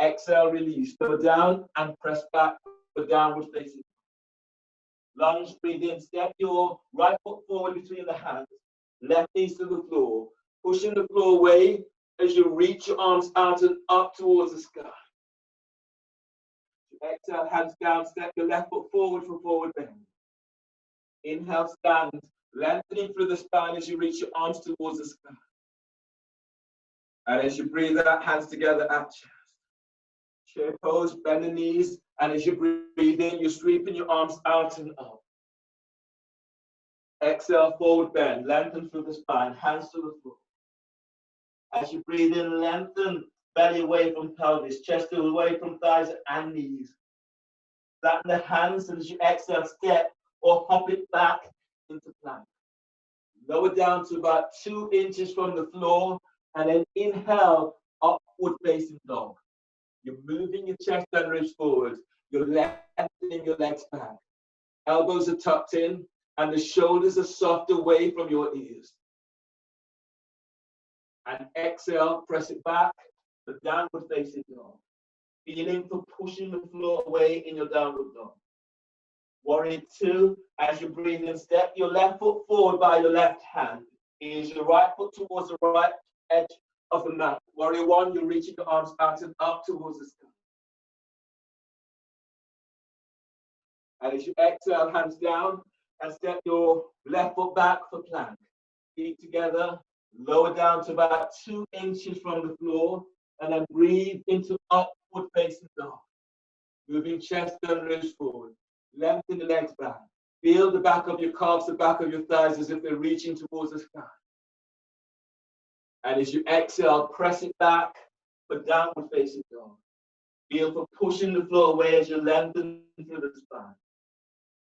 Exhale, release. Go down and press back for downward facing. Lunge, breathe in. Step your right foot forward between the hands. Left knees to the floor. Pushing the floor away as you reach your arms out and up towards the sky. Exhale, hands down. Step your left foot forward for forward bend. Inhale, stand. Lengthening through the spine as you reach your arms towards the sky. And as you breathe out, hands together at chest. Chair pose, bend the knees. And as you breathe in, you're sweeping your arms out and up. Exhale, forward bend. Lengthen through the spine, hands to the floor. As you breathe in, lengthen, belly away from pelvis, chest away from thighs and knees. Flatten the hands, and as you exhale, step or hop it back into plank. Lower down to about 2 inches from the floor, and then inhale, upward facing dog. You're moving your chest and ribs forward. You're lengthening your legs back. Elbows are tucked in, and the shoulders are soft away from your ears. And exhale, press it back, the downward facing dog. Feeling for pushing the floor away in your downward dog. Warrior 2, as you breathe in, step your left foot forward by your left hand. Ease your right foot towards the right edge of the mat. Warrior 1, you're reaching your arms out and up towards the sky. And as you exhale, hands down, and step your left foot back for plank. Feet together, lower down to about 2 inches from the floor, and then breathe into upward facing dog. Moving chest and ribs forward. Lengthen the legs back. Feel the back of your calves, the back of your thighs as if they're reaching towards the sky. And as you exhale, press it back for downward facing dog. Feel for pushing the floor away as you lengthen through the spine.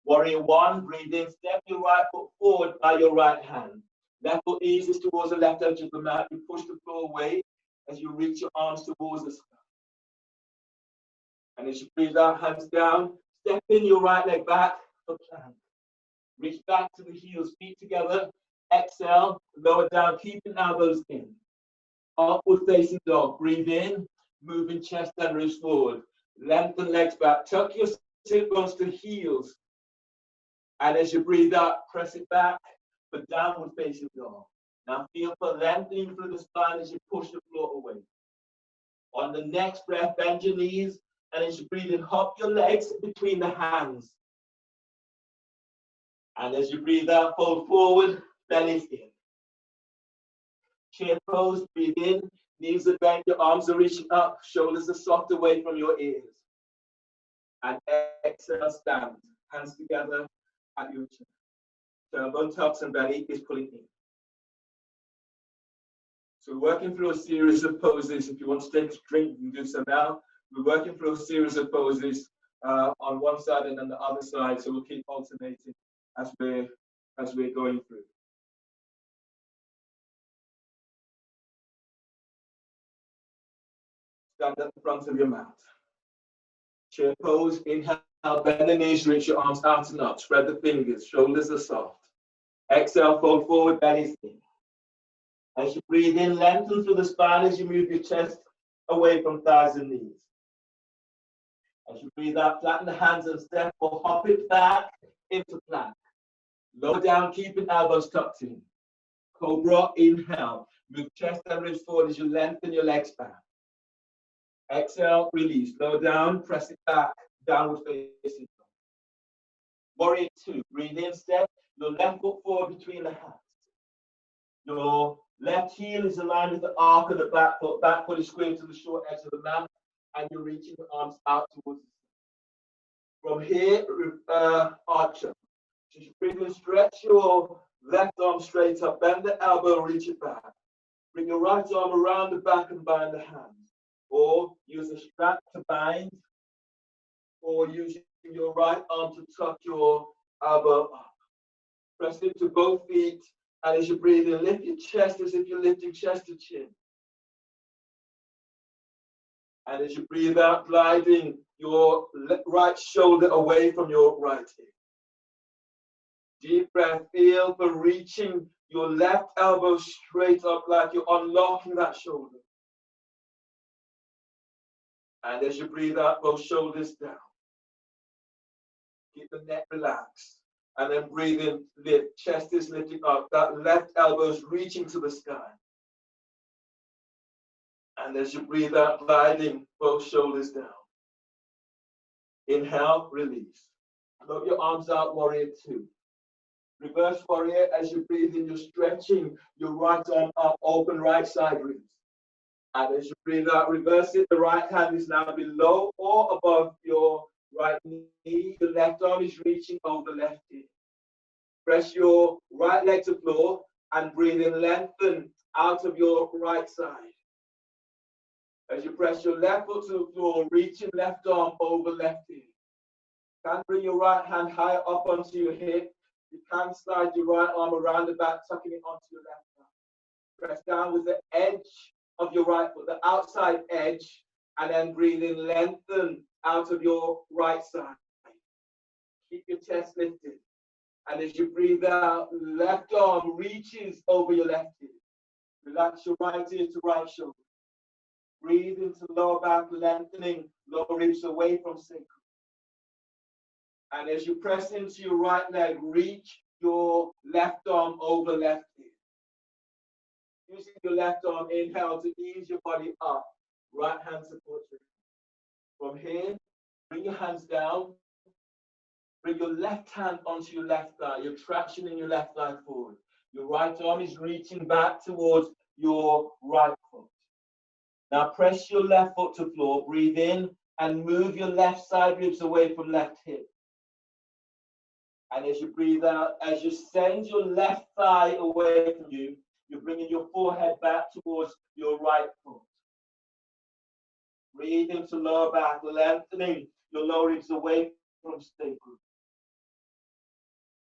Warrior 1, breathe in, step your right foot forward by your right hand. Left foot eases towards the left edge of the mat. You push the floor away as you reach your arms towards the sky. And as you breathe out, hands down, step in your right leg back for plank. Reach back to the heels, feet together. Exhale, lower down, keeping elbows in. Upward facing dog. Breathe in, moving chest and ribs forward. Lengthen legs back. Tuck your sit bones to heels. And as you breathe out, press it back for downward facing dog. Now feel for lengthening through the spine as you push the floor away. On the next breath, bend your knees. And as you breathe in, hop your legs between the hands. And as you breathe out, fold forward, belly in. Chair pose, breathe in, knees are bent, your arms are reaching up, shoulders are soft away from your ears. And exhale, stand, hands together at your chest. Tailbone tucks and belly is pulling in. So we're working through a series of poses. If you want to take a drink, you can do so now. We're working through a series of poses on one side and on the other side, so we'll keep alternating as we're going through. Stand at the front of your mat. Chair pose, inhale, bend the knees, reach your arms out and up, spread the fingers, shoulders are soft. Exhale, fold forward, belly in. As you breathe in, lengthen through the spine as you move your chest away from thighs and knees. As you breathe out, flatten the hands and step or hop it back into plank. Lower down, keeping elbows tucked in. Cobra, inhale. Move chest and ribs forward as you lengthen your legs back. Exhale, release. Lower down, press it back, downward facing dog. Warrior 2. Breathe in, step your left foot forward between the hands. Your left heel is aligned with the arc of the back foot. Back foot is squared to the short edge of the mat, and you're reaching the arms out towards the sun. From here, archer. Just breathe in, stretch your left arm straight up, bend the elbow, reach it back. Bring your right arm around the back and bind the hands. Or use a strap to bind, or using your right arm to tuck your elbow up. Press into both feet, and as you breathe in, lift your chest as if you're lifting chest to chin. And as you breathe out, gliding your right shoulder away from your right hip. Deep breath, feel for reaching your left elbow straight up like you're unlocking that shoulder. And as you breathe out, both shoulders down. Keep the neck relaxed. And then breathe in, lift. Chest is lifting up. That left elbow is reaching to the sky. And as you breathe out, gliding, both shoulders down. Inhale, release. Float your arms out, warrior 2. Reverse warrior, as you breathe in, you're stretching your right arm up, open right side ribs. And as you breathe out, reverse it. The right hand is now below or above your right knee. The left arm is reaching over the left hip. Press your right leg to floor and breathe in, lengthen out of your right side. As you press your left foot to the floor, reaching left arm over left hip. You can bring your right hand higher up onto your hip. You can slide your right arm around the back, tucking it onto your left arm. Press down with the edge of your right foot, the outside edge, and then breathe in, lengthen out of your right side. Keep your chest lifted. And as you breathe out, left arm reaches over your left hip. Relax your right ear to right shoulder. Breathe into lower back, lengthening lower ribs away from sacrum. And as you press into your right leg, reach your left arm over left hip. Using your left arm, inhale to ease your body up. Right hand supports you. From here, bring your hands down. Bring your left hand onto your left thigh. You're tractioning your left thigh forward. Your right arm is reaching back towards your right foot. Now press your left foot to floor. Breathe in and move your left side ribs away from left hip. And as you breathe out, as you send your left thigh away from you, you're bringing your forehead back towards your right foot. Breathe into lower back, lengthening your lower ribs away from sacrum.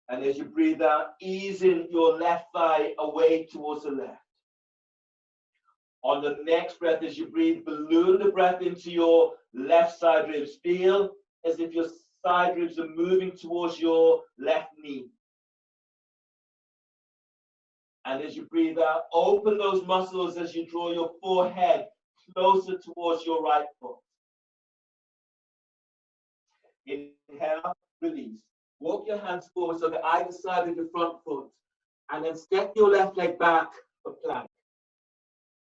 And as you breathe out, easing your left thigh away towards the left. On the next breath, as you breathe, balloon the breath into your left side ribs. Feel as if your side ribs are moving towards your left knee. And as you breathe out, open those muscles as you draw your forehead closer towards your right foot. Inhale, release. Walk your hands forward so they're either side of your front foot. And then step your left leg back for plank.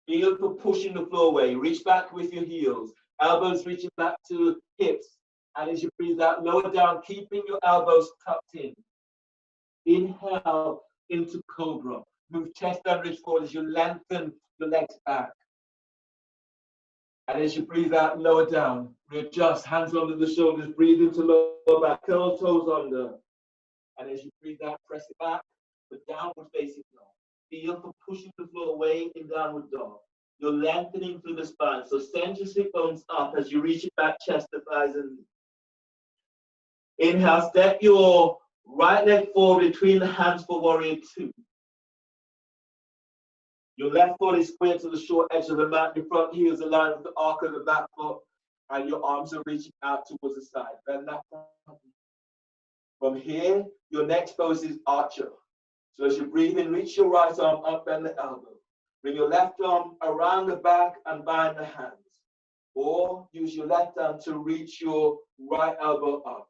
Feel for pushing the floor away. Reach back with your heels. Elbows reaching back to hips. And as you breathe out, lower down, keeping your elbows tucked in. Inhale into cobra. Move chest and ribs forward as you lengthen the legs back. And as you breathe out, lower down. Readjust, hands under the shoulders. Breathe into lower back, curl toes under. And as you breathe out, press it back, the downward facing dog. Feel for pushing the floor away in downward dog. You're lengthening through the spine. So send your sit bones up as you reach it back, chest to thighs and knees. Inhale, step your right leg forward between the hands for warrior 2. Your left foot is squared to the short edge of the mat. Your front heel is aligned with the arc of the back foot, and your arms are reaching out towards the side. Bend that front. From here, your next pose is archer. So as you breathe in, reach your right arm up, bend the elbow. Bring your left arm around the back and bind the hands. Or use your left hand to reach your right elbow up.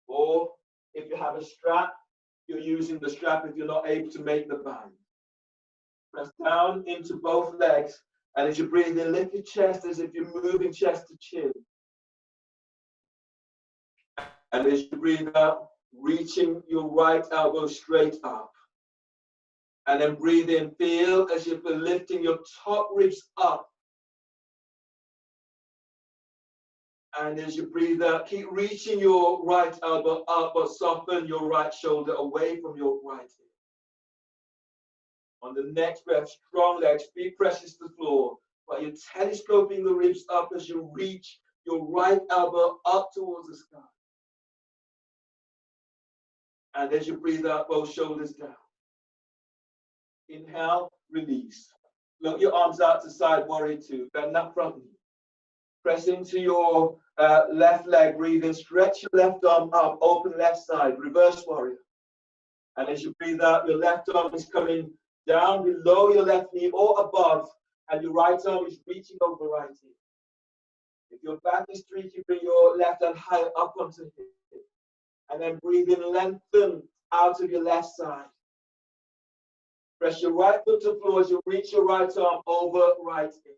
Or if you have a strap, you're using the strap if you're not able to make the band. Press down into both legs, and as you breathe in, lift your chest as if you're moving chest to chin. And as you breathe out, reaching your right elbow straight up. And then breathe in, feel as if you're lifting your top ribs up. And as you breathe out, keep reaching your right elbow up, but soften your right shoulder away from your right hip. On the next breath, strong legs, feet presses to the floor, but you're telescoping the ribs up as you reach your right elbow up towards the sky. And as you breathe out, both shoulders down. Inhale, release. Look your arms out to side, warrior two. Bend that front knee. Press into your left leg, breathe in, stretch your left arm up, open left side, reverse warrior. And as you breathe out, your left arm is coming down below your left knee or above, and your right arm is reaching over right hip. If your back is straight, you bring your left hand higher up onto the hip. And then breathe in, lengthen out of your left side. Press your right foot to the floor as you reach your right arm over right hip.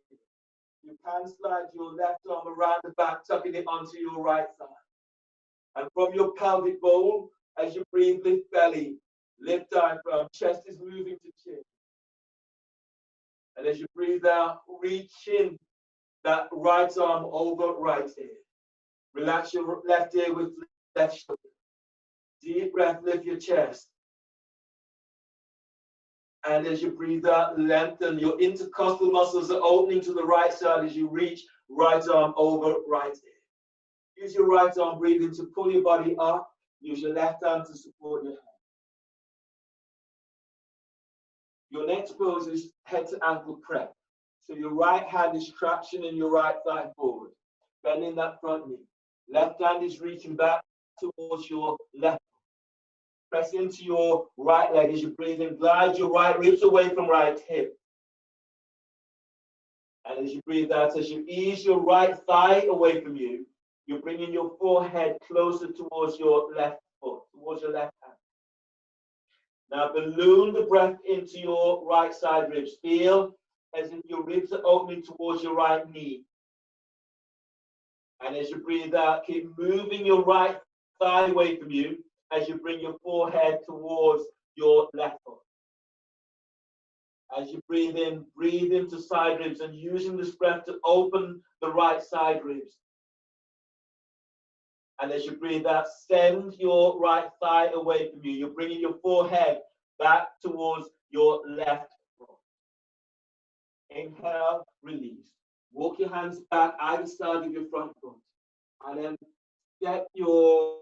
You can slide your left arm around the back, tucking it onto your right side. And from your pelvic bowl, as you breathe, lift belly, lift diaphragm, chest is moving to chin. And as you breathe out, reach in that right arm over right ear. Relax your left ear with left shoulder. Deep breath, lift your chest. And as you breathe out, lengthen. Your intercostal muscles are opening to the right side as you reach right arm over right ear. Use your right arm breathing to pull your body up. Use your left hand to support your head. Your next pose is head to ankle prep. So your right hand is traction in your right thigh forward, bending that front knee. Left hand is reaching back towards your left. Press into your right leg as you breathe in. Glide your right ribs away from right hip. And as you breathe out, as you ease your right thigh away from you, you're bringing your forehead closer towards your left foot, towards your left hand. Now balloon the breath into your right side ribs. Feel as if your ribs are opening towards your right knee. And as you breathe out, keep moving your right thigh away from you as you bring your forehead towards your left foot. As you breathe into side ribs and using this breath to open the right side ribs. And as you breathe out, send your right thigh away from you. You're bringing your forehead back towards your left foot. Inhale, release. Walk your hands back either side of your front foot. And then step your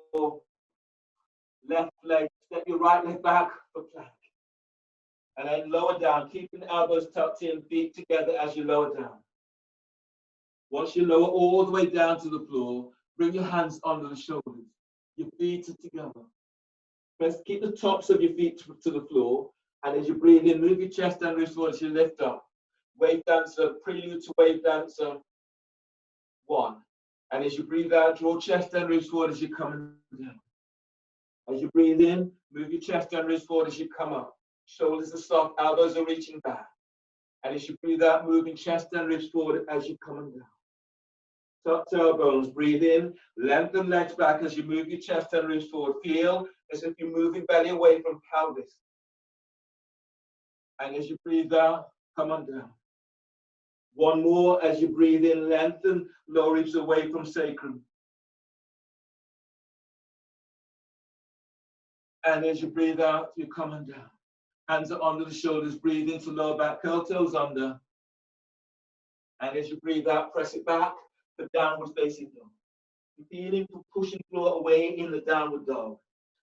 left leg, step your right leg back for plank. And then lower down, keeping the elbows tucked in, feet together as you lower down. Once you lower all the way down to the floor, bring your hands under the shoulders. Your feet are together. Press, keep the tops of your feet to the floor. And as you breathe in, move your chest and wrist forward as you lift up. Wave dancer, prelude to wave dancer 1. And as you breathe out, draw chest and wrist forward as you come down. As you breathe in, move your chest and wrist forward as you come up. Shoulders are soft, elbows are reaching back. And as you breathe out, moving chest and ribs forward as you're coming down. Tuck tailbones, breathe in, lengthen legs back as you move your chest and ribs forward. Feel as if you're moving belly away from pelvis. And as you breathe out, come on down. One more as you breathe in, lengthen lower ribs away from sacrum. And as you breathe out, you're coming down. Hands are under the shoulders, breathe into lower back, curl toes under. And as you breathe out, press it back for downward facing dog. You're feeling for pushing floor away in the downward dog.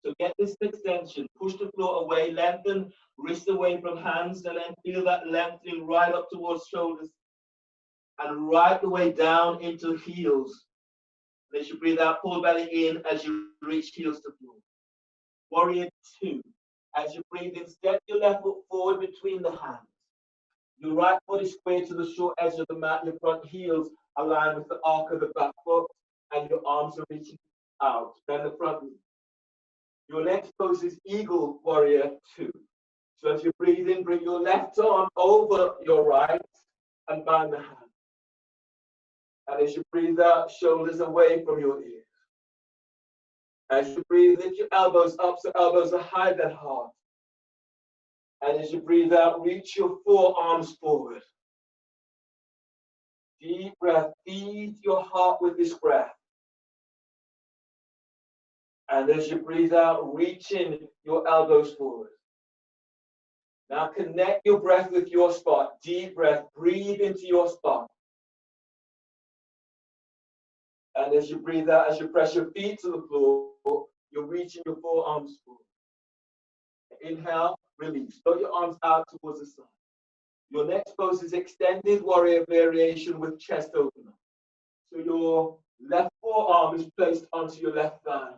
So get this extension, push the floor away, lengthen, wrist away from hands, and then feel that lengthening right up towards shoulders. And right the way down into heels. And as you breathe out, pull belly in as you reach heels to floor. Warrior 2. As you breathe in, step your left foot forward between the hands. Your right foot is square to the short edge of the mat. Your front heels align with the arc of the back foot, and your arms are reaching out. Bend the front knee. Your next pose is Eagle Warrior 2. So as you breathe in, bring your left arm over your right and bind the hand. And as you breathe out, shoulders away from your ears. As you breathe, lift your elbows up so elbows are higher than heart. And as you breathe out, reach your forearms forward. Deep breath. Feed your heart with this breath. And as you breathe out, reach in your elbows forward. Now connect your breath with your spot. Deep breath. Breathe into your spot. And as you breathe out, as you press your feet to the floor, you're reaching your forearms forward. Inhale, release. Throw your arms out towards the side. Your next pose is extended warrior variation with chest opener. So your left forearm is placed onto your left thigh.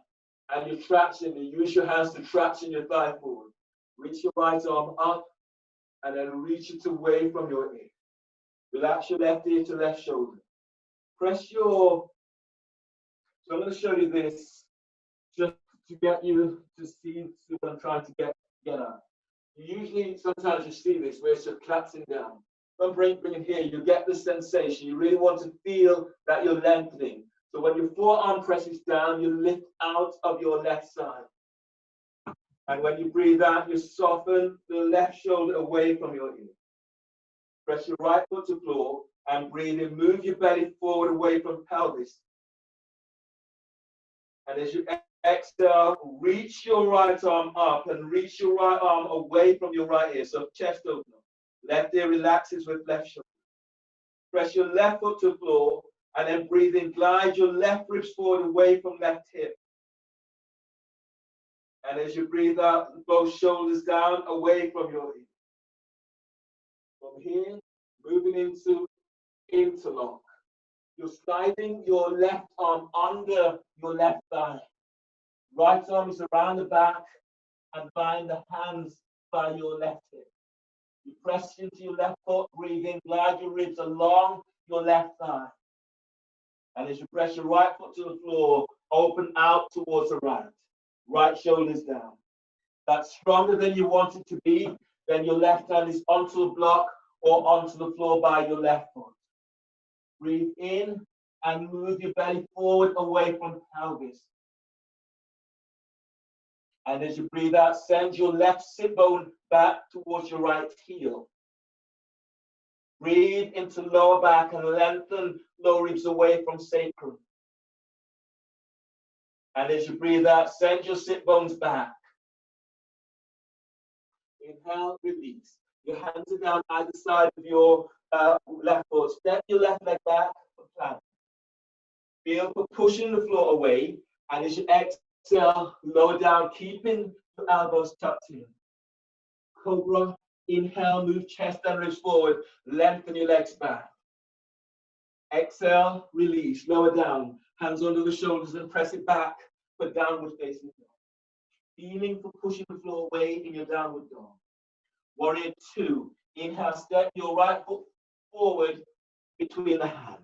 And you're traction. You use your hands to traction your thigh forward. Reach your right arm up and then reach it away from your ear. Relax your left ear to left shoulder. Press your... So I'm going to show you this just to get you to see what I'm trying to get at. Usually, sometimes you see this where it's just collapsing down. Don't bring it here. You get the sensation. You really want to feel that you're lengthening. So when your forearm presses down, you lift out of your left side. And when you breathe out, you soften the left shoulder away from your ear. Press your right foot to floor and breathe in. Move your belly forward away from pelvis. And as you exhale, reach your right arm up and reach your right arm away from your right ear. So chest opener. Left ear relaxes with left shoulder. Press your left foot to floor and then breathe in. Glide your left ribs forward away from left hip. And as you breathe out, both shoulders down away from your ear. From here, moving into interlock. You're sliding your left arm under your left thigh. Right arm is around the back and bind the hands by your left hip. You press into your left foot, breathe in, glide your ribs along your left thigh. And as you press your right foot to the floor, open out towards the right. Right shoulders down. That's stronger than you want it to be. Then your left hand is onto the block or onto the floor by your left foot. Breathe in and move your belly forward away from pelvis. And as you breathe out, send your left sit bone back towards your right heel. Breathe into lower back and lengthen lower ribs away from sacrum. And as you breathe out, send your sit bones back. Inhale, release. Your hands are down either side of your left foot. Step your left leg back for plank. Feel for pushing the floor away. And as you exhale, lower down, keeping your elbows tucked in. Cobra, inhale, move chest and ribs forward. Lengthen your legs back. Exhale, release, lower down. Hands under the shoulders and press it back for downward facing dog. Feeling for pushing the floor away in your downward dog. Warrior 2. Inhale, step your right foot forward between the hands.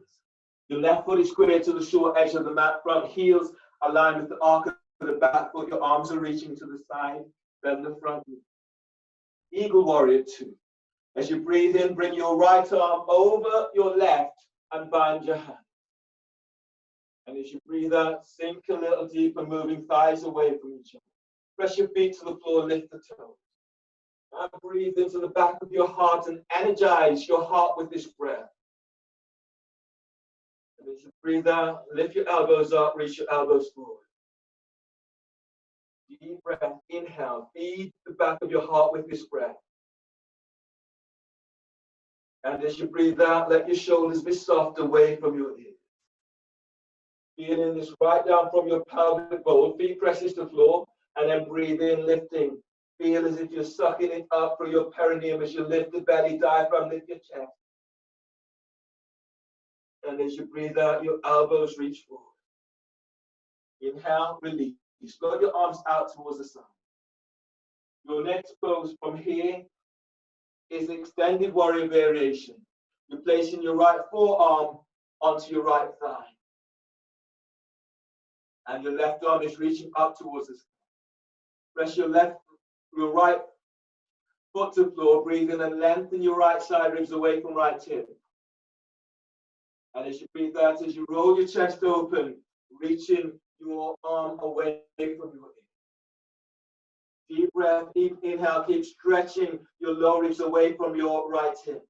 Your left foot is square to the short edge of the mat. Front heels align with the arc of the back foot. Your arms are reaching to the side. Bend the front knee. Eagle Warrior 2. As you breathe in, bring your right arm over your left and bind your hand. And as you breathe out, sink a little deeper, moving thighs away from each other. Press your feet to the floor, lift the toes. And breathe into the back of your heart and energize your heart with this breath. And as you breathe out, lift your elbows up, reach your elbows forward. Deep breath, inhale, feed the back of your heart with this breath. And as you breathe out, let your shoulders be soft away from your ears. Feeling this right down from your pelvic bowl, feet presses to the floor, and then breathe in, lifting. Feel as if you're sucking it up through your perineum as you lift the belly, diaphragm, lift your chest. And as you breathe out, your elbows reach forward. Inhale, release. Float your arms out towards the side. Your next pose from here is extended warrior variation. You're placing your right forearm onto your right thigh. And your left arm is reaching up towards the sky. Press your right foot to the floor, breathe in and lengthen your right side ribs away from right hip. And as you breathe out, as you roll your chest open, reaching your arm away from your hip. Deep breath, deep inhale, keep stretching your lower ribs away from your right hip.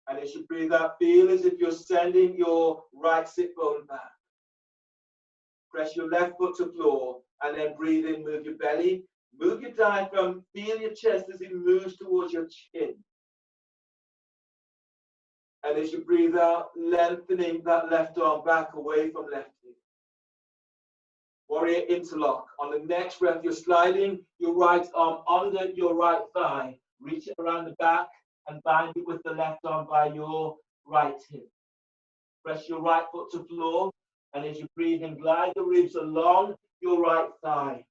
And as you breathe out, feel as if you're sending your right sit bone back. Press your left foot to the floor, and then breathe in, move your belly, move your diaphragm, feel your chest as it moves towards your chin. And as you breathe out, lengthening that left arm back away from left hip. Warrior interlock. On the next breath, you're sliding your right arm under your right thigh. Reach it around the back and bind it with the left arm by your right hip. Press your right foot to the floor, and as you breathe in, glide the ribs along your right thigh.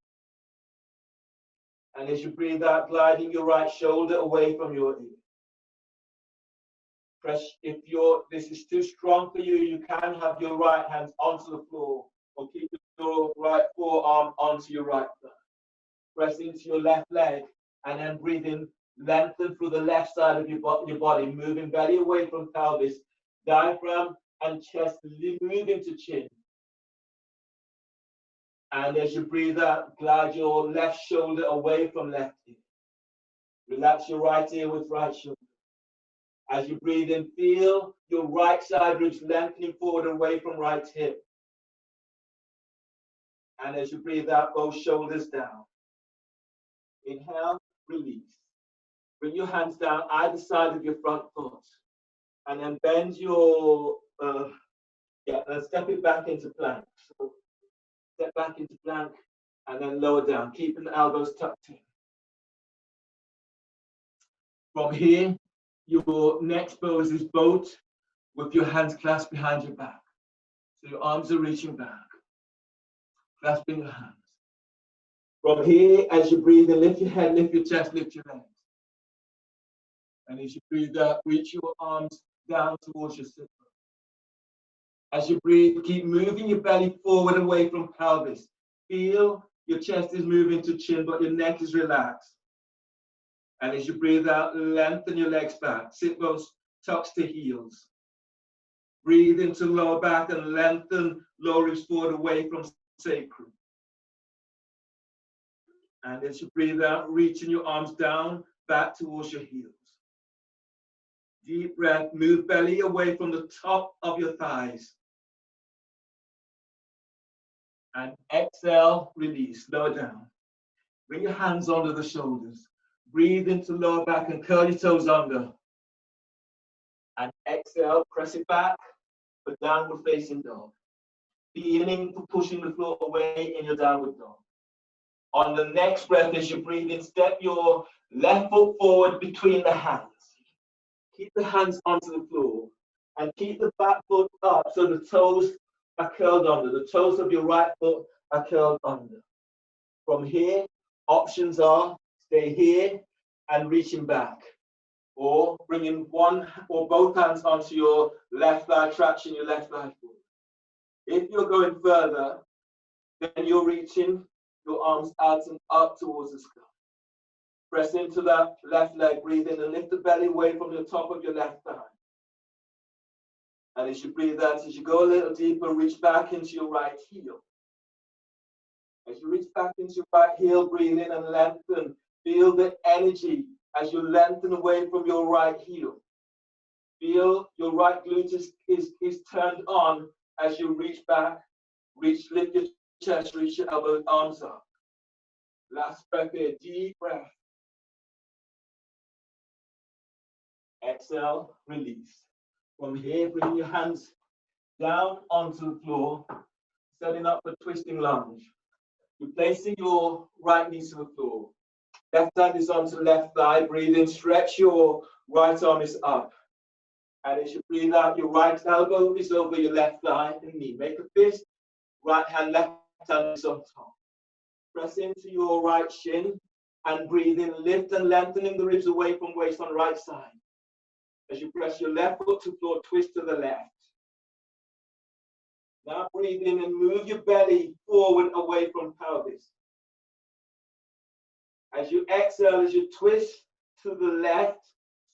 And as you breathe out, gliding your right shoulder away from your ear. Press, if this is too strong for you, you can have your right hand onto the floor, or keep your right forearm onto your right thigh. Press into your left leg, and then breathe in, lengthen through the left side of your body, moving belly away from pelvis, diaphragm and chest moving to chin. And as you breathe out, glide your left shoulder away from left ear. Relax your right ear with right shoulder. As you breathe in, feel your right side ribs lengthening forward away from right hip. And as you breathe out, both shoulders down. Inhale, release. Bring your hands down either side of your front foot. And then bend your, and step it back into plank. So step back into plank and then lower down, keeping the elbows tucked in. From here, your next pose is boat with your hands clasped behind your back. So your arms are reaching back, clasping your hands. From here, as you breathe in, lift your head, lift your chest, lift your legs. And as you breathe out, reach your arms down towards your sit bone. As you breathe, keep moving your belly forward away from pelvis. Feel your chest is moving to chin, but your neck is relaxed. And as you breathe out, lengthen your legs back. Sit bones tucks to heels. Breathe into lower back and lengthen lower ribs forward away from sacrum. And as you breathe out, reaching your arms down, back towards your heels. Deep breath, move belly away from the top of your thighs. And exhale, release, lower down. Bring your hands under the shoulders. Breathe into lower back and curl your toes under. And exhale, press it back for downward facing dog. Feeling for pushing the floor away in your downward dog. On the next breath, as you breathe in, step your left foot forward between the hands. Keep the hands onto the floor and keep the back foot up so the toes are curled under. The toes of your right foot are curled under. From here, options are stay here and reaching back, or bringing one or both hands onto your left thigh, traction your left thigh forward. If you're going further, then you're reaching your arms out and up towards the sky. Press into that left leg, breathe in and lift the belly away from the top of your left thigh. And as you breathe out, as you go a little deeper, reach back into your right heel. As you reach back into your right heel, breathe in and lengthen. Feel the energy as you lengthen away from your right heel. Feel your right glute is turned on as you reach back, lift your chest, reach your elbows, arms up. Last breath here, deep breath. Exhale, release. From here, bring your hands down onto the floor, setting up a twisting lunge. You're placing your right knee to the floor. Left hand is onto the left thigh. Breathe in, stretch your right arm is up. And as you breathe out, your right elbow is over your left thigh and knee. Make a fist, right hand, left hand is on top. Press into your right shin and breathe in, lift and lengthening the ribs away from waist on right side. As you press your left foot to the floor, twist to the left. Now breathe in and move your belly forward away from pelvis. As you exhale, as you twist to the left,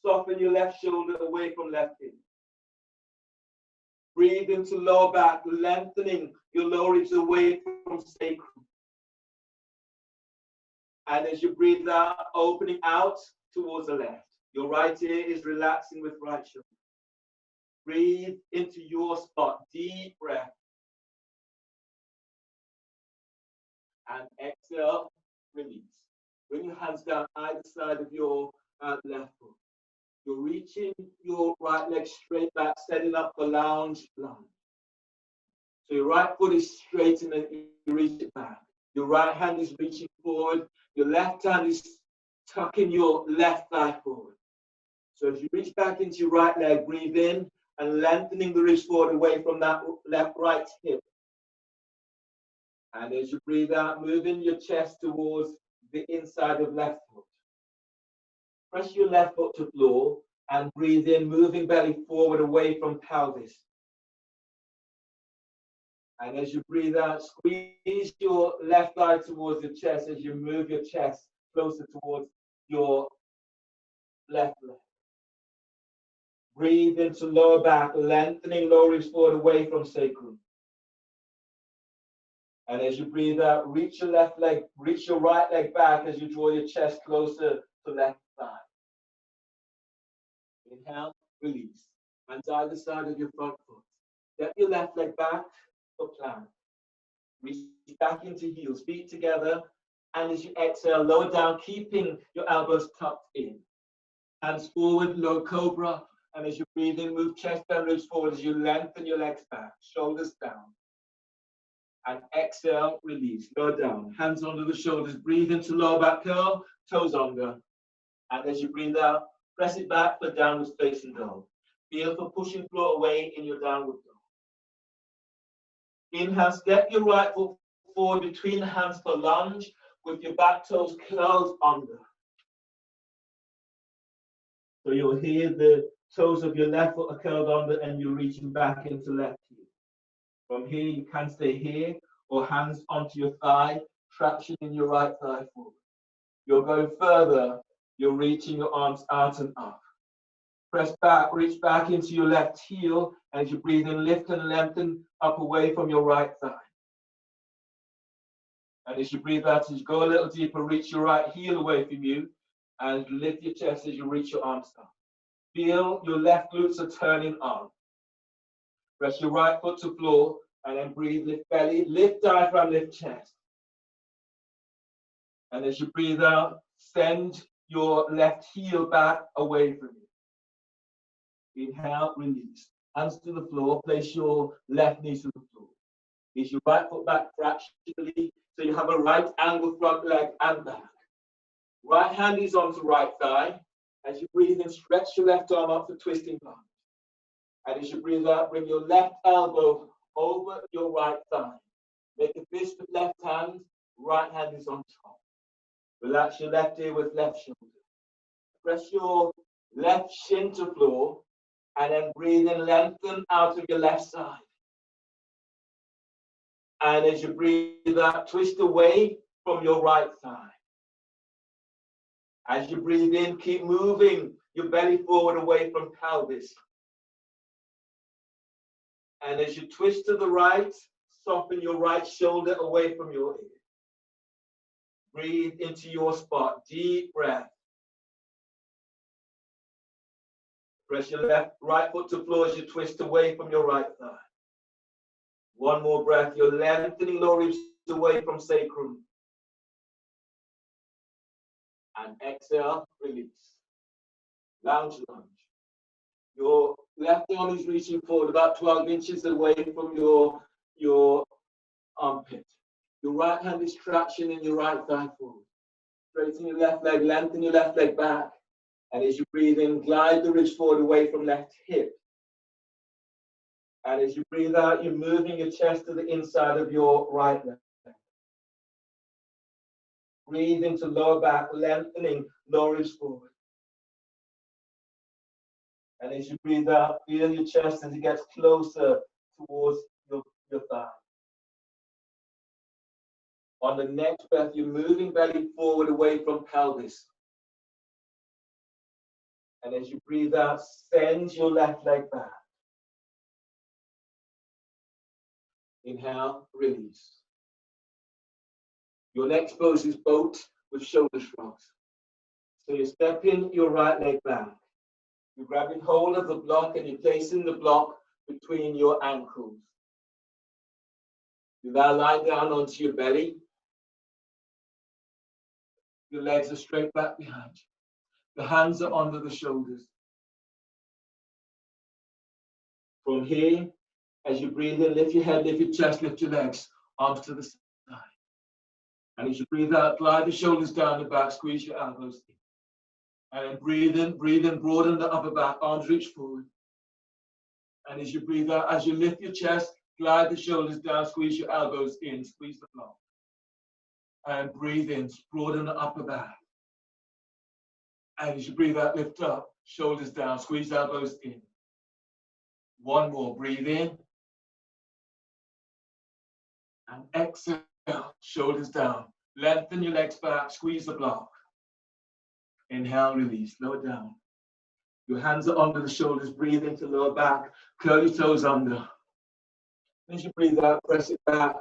soften your left shoulder away from left hip. Breathe into lower back, lengthening your lower ribs away from sacrum. And as you breathe out, opening out towards the left. Your right ear is relaxing with right shoulder. Breathe into your spot. Deep breath. And exhale, release. Bring your hands down either side of your left foot. You're reaching your right leg straight back, setting up the lunge. So your right foot is straightened and you reach it back. Your right hand is reaching forward. Your left hand is tucking your left thigh forward. So as you reach back into your right leg, breathe in and lengthening the ribs forward away from that right hip. And as you breathe out, moving your chest towards the inside of left foot. Press your left foot to floor and breathe in, moving belly forward away from pelvis. And as you breathe out, squeeze your left thigh towards your chest as you move your chest closer towards your left leg. Breathe into lower back, lengthening lower ribs forward away from sacrum. And as you breathe out, reach your left leg, reach your right leg back as you draw your chest closer to left thigh. Inhale, release. Hands either side of your front foot. Step your left leg back for plank. Reach back into heels, feet together. And as you exhale, lower down, keeping your elbows tucked in. Hands forward, low cobra. And as you breathe in, move chest and ribs forward as you lengthen your legs back, shoulders down. And exhale, release, lower down, hands under the shoulders, breathe into lower back curl, toes under. And as you breathe out, press it back for downward facing dog. Feel for pushing floor away in your downward dog. Inhale, step your right foot forward between the hands for lunge with your back toes curled under. So you'll hear the toes of your left foot are curled under and you're reaching back into left heel. From here, you can stay here or hands onto your thigh, traction in your right thigh forward. You're going further, you're reaching your arms out and up. Press back, reach back into your left heel as you breathe in, lift and lengthen up away from your right thigh. And as you breathe out, as you go a little deeper, reach your right heel away from you and lift your chest as you reach your arms up. Feel your left glutes are turning on. Press your right foot to floor and then breathe, lift belly, lift diaphragm, lift chest. And as you breathe out, send your left heel back away from you. Inhale, release. Hands to the floor, place your left knee to the floor. Place your right foot back fractionally so you have a right angle front leg and back. Right hand is onto right thigh. As you breathe in, stretch your left arm up for twisting lunge. And as you breathe out, bring your left elbow over your right thigh. Make a fist with left hand, right hand is on top. Relax your left ear with left shoulder. Press your left shin to floor, and then breathe in, lengthen out of your left side. And as you breathe out, twist away from your right thigh. As you breathe in, keep moving your belly forward away from pelvis. And as you twist to the right, soften your right shoulder away from your ear. Breathe into your spot. Deep breath. Press your right foot to floor as you twist away from your right thigh. One more breath. You're lengthening lower ribs away from sacrum. And exhale, release. Lounge lunge. Your left arm is reaching forward about 12 inches away from your armpit. Your right hand is traction in your right thigh forward. Straighten your left leg, lengthen your left leg back. And as you breathe in, glide the ribs forward away from left hip. And as you breathe out, you're moving your chest to the inside of your right leg. Breathe into lower back, lengthening lower ribs forward. And as you breathe out, feel your chest as it gets closer towards your thigh. On the next breath, you're moving belly forward away from pelvis. And as you breathe out, send your left leg back. Inhale, release. Your next pose is boat with shoulder shrugs. So you're stepping your right leg back. You're grabbing hold of the block and you're placing the block between your ankles. You now lie down onto your belly. Your legs are straight back behind you. The hands are under the shoulders. From here, as you breathe in, lift your head, lift your chest, lift your legs, arms to the side. And as you breathe out, glide the shoulders down the back, squeeze your elbows in. And then breathe in, broaden the upper back, arms reach forward. And as you breathe out, as you lift your chest, glide the shoulders down, squeeze your elbows in, squeeze the block. And breathe in, broaden the upper back. And as you breathe out, lift up, shoulders down, squeeze elbows in. One more, breathe in. And exhale, shoulders down. Lengthen your legs back, squeeze the block. Inhale, release, lower down. Your hands are under the shoulders, breathe into lower back, curl your toes under. As you breathe out, press it back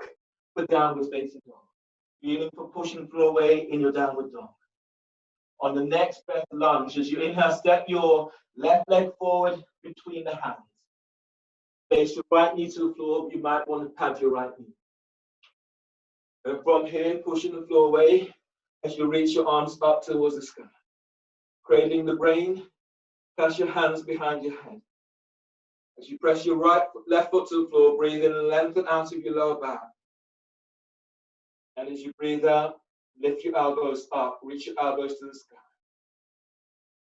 for downward facing dog. Feeling for pushing through away in your downward dog. On the next breath, lunge. As you inhale, step your left leg forward between the hands. Place your right knee to the floor. You might want to pad your right knee. And from here, pushing the floor away as you reach your arms up towards the sky. Cradling the brain, press your hands behind your head. As you press your left foot to the floor, breathe in and lengthen out of your lower back. And as you breathe out, lift your elbows up, reach your elbows to the sky.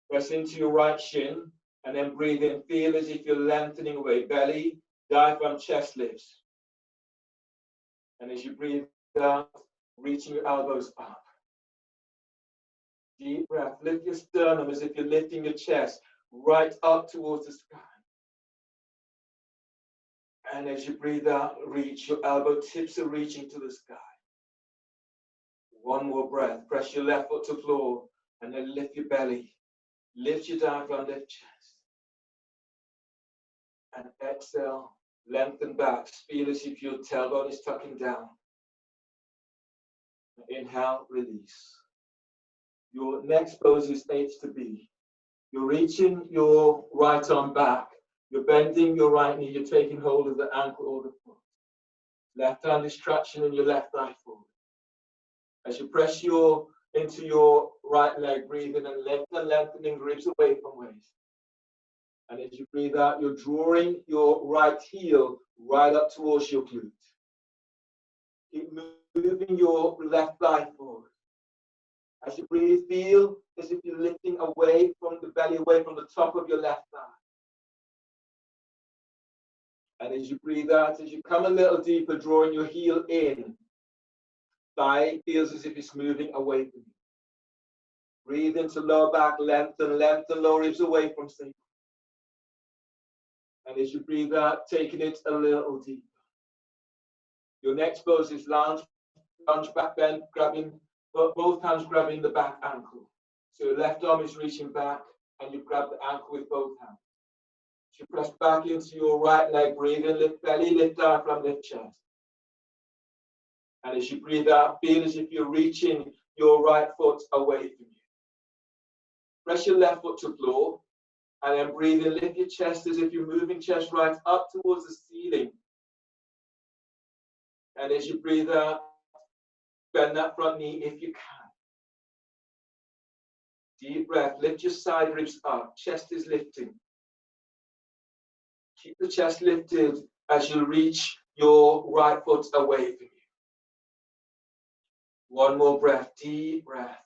Press into your right shin, and then breathe in. Feel as if you're lengthening away. Belly, diaphragm, chest lifts. And as you breathe out, reaching your elbows up. Deep breath. Lift your sternum as if you're lifting your chest right up towards the sky. And as you breathe out, reach. Your elbow tips are reaching to the sky. One more breath. Press your left foot to the floor and then lift your belly. Lift your diaphragm, lift chest. And exhale, lengthen back. Feel as if your tailbone is tucking down. Inhale, release. Your next pose is H to B. You're reaching your right arm back. You're bending your right knee. You're taking hold of the ankle or the foot. Left hand is traction in your left thigh forward. As you press into your right leg, breathe in and lengthening ribs away from waist. And as you breathe out, you're drawing your right heel right up towards your glute. Keep moving your left thigh forward. As you breathe, feel as if you're lifting away from the belly, away from the top of your left thigh. And as you breathe out, as you come a little deeper, drawing your heel in, thigh feels as if it's moving away from you. Breathe into lower back, lengthen lower ribs away from sacrum. And as you breathe out, taking it a little deeper. Your next pose is lunge back bend, grabbing both hands grabbing the back ankle. So your left arm is reaching back and you grab the ankle with both hands. So you press back into your right leg, breathe in, lift belly, lift diaphragm, lift chest. And as you breathe out, feel as if you're reaching your right foot away from you. Press your left foot to the floor and then breathe in, lift your chest as if you're moving chest right up towards the ceiling. And as you breathe out, bend that front knee if you can. Deep breath, lift your side ribs up, chest is lifting. Keep the chest lifted as you reach your right foot away from you. One more breath, deep breath.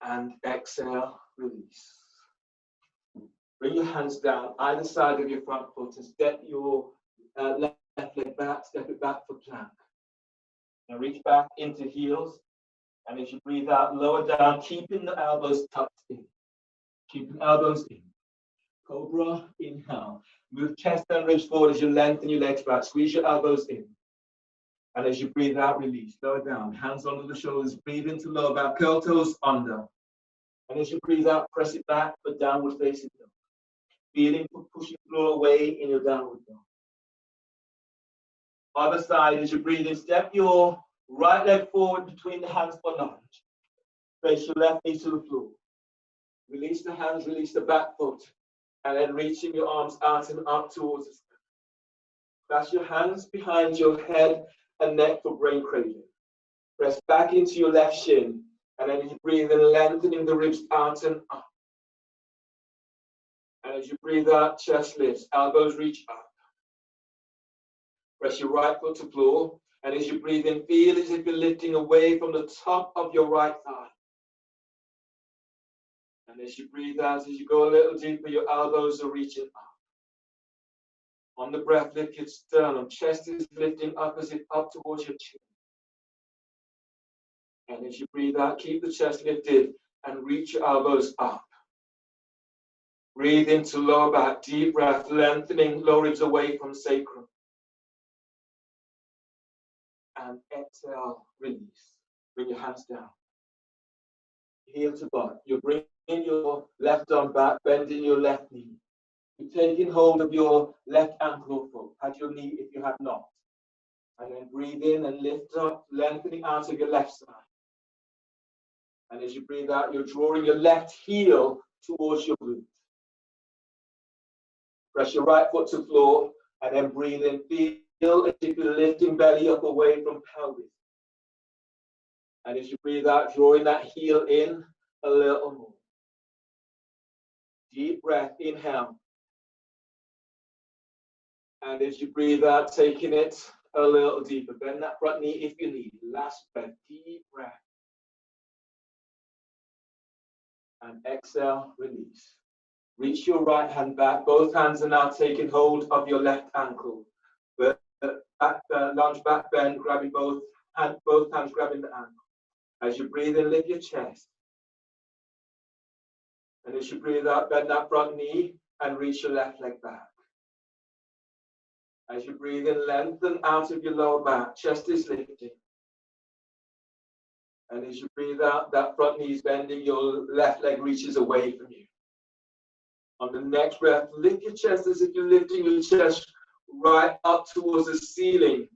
And exhale, release. Bring your hands down either side of your front foot and step your left leg back, step it back for plank. Now reach back into heels And as you breathe out, lower down, keeping the elbows tucked in. Keeping elbows in. Cobra, inhale. Move chest and ribs forward as you lengthen your legs back. Squeeze your elbows in. And as you breathe out, release. Lower down. Hands under the shoulders. Breathe into lower back. Curl toes under. And as you breathe out, press it back for downward facing dog. Feeling for pushing floor away in your downward dog. Other side, as you breathe in, step your right leg forward between the hands for lunge. Face your left knee to the floor. Release the hands, release the back foot. And then reaching your arms out and up towards the sky. Press your hands behind your head and neck for brain cradle. Press back into your left shin. And then you breathe in, lengthening the ribs out and up. And as you breathe out, chest lifts, elbows reach up. Press your right foot to floor. And as you breathe in, feel as if you're lifting away from the top of your right thigh. And as you breathe out, as you go a little deeper, your elbows are reaching up. On the breath, lift your sternum. Chest is lifting up as if up towards your chin. And as you breathe out, keep the chest lifted and reach your elbows up. Breathe into lower back, deep breath, lengthening lower ribs away from sacrum. And exhale, release. Bring your hands down. Heel to butt. You're bringing your left arm back, bending your left knee. You're taking hold of your left ankle or foot. Pat your knee if you have not. And then breathe in and lift up, lengthening out of your left side. And as you breathe out, you're drawing your left heel towards your glute. Press your right foot to floor and then breathe in. Feel as if you're lifting belly up away from pelvis. And as you breathe out, drawing that heel in a little more. Deep breath, inhale. And as you breathe out, taking it a little deeper. Bend that front knee if you need. Last breath, deep breath. And exhale, release. Reach your right hand back. Both hands are now taking hold of your left ankle. Lunge back bend, grabbing both hands grabbing the ankle. As you breathe in, lift your chest. And as you breathe out, bend that front knee and reach your left leg back. As you breathe in, lengthen out of your lower back. Chest is lifting. And as you breathe out, that front knee is bending. Your left leg reaches away from you. On the next breath, lift your chest as if you're lifting your chest right up towards the ceiling.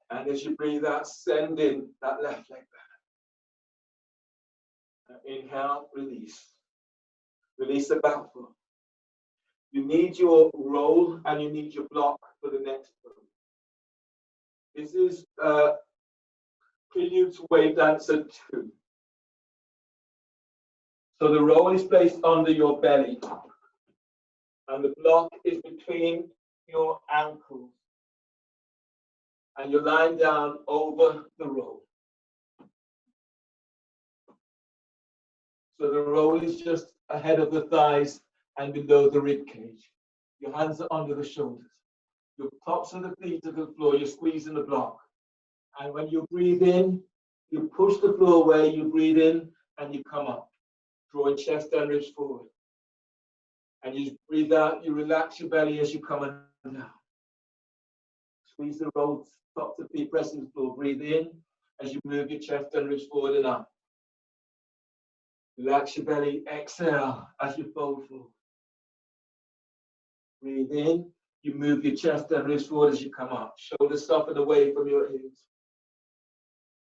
And as you breathe out, send in that left leg back. Inhale, release. Release the back foot. You need your roll and you need your block for the next pose. This is prelude to wave dancer 2. So the roll is placed under your belly. And the block is between your ankles. And you're lying down over the roll. So the roll is just ahead of the thighs and below the rib cage. Your hands are under the shoulders. Your tops of the feet to the floor. You're squeezing the block. And when you breathe in, you push the floor away. You breathe in and you come up, drawing chest and ribs forward. And you breathe out. You relax your belly as you come down. Squeeze the roll, top of the feet, pressing the floor. Breathe in as you move your chest and ribs forward and up. Relax your belly. Exhale as you fold forward. Breathe in. You move your chest and ribs forward as you come up. Shoulders soften away from your hips.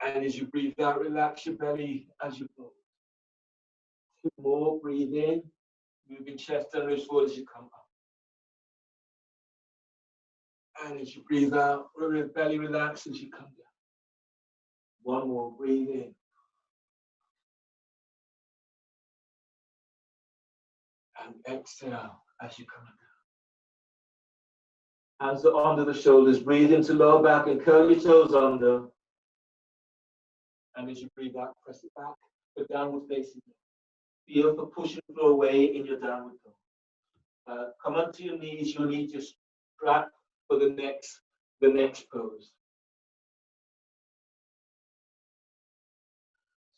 And as you breathe out, relax your belly as you fold. 2 more. Breathe in. Moving chest and ribs forward as you come up. And as you breathe out, belly relax as you come down. 1 more. Breathe in. And exhale as you come down. Hands are under the shoulders. Breathe into lower back and curl your toes under. And as you breathe out, press it back for downward facing dog. Feel for pushing the floor away in your downward dog. Come onto your knees. You'll need your strap for the next pose.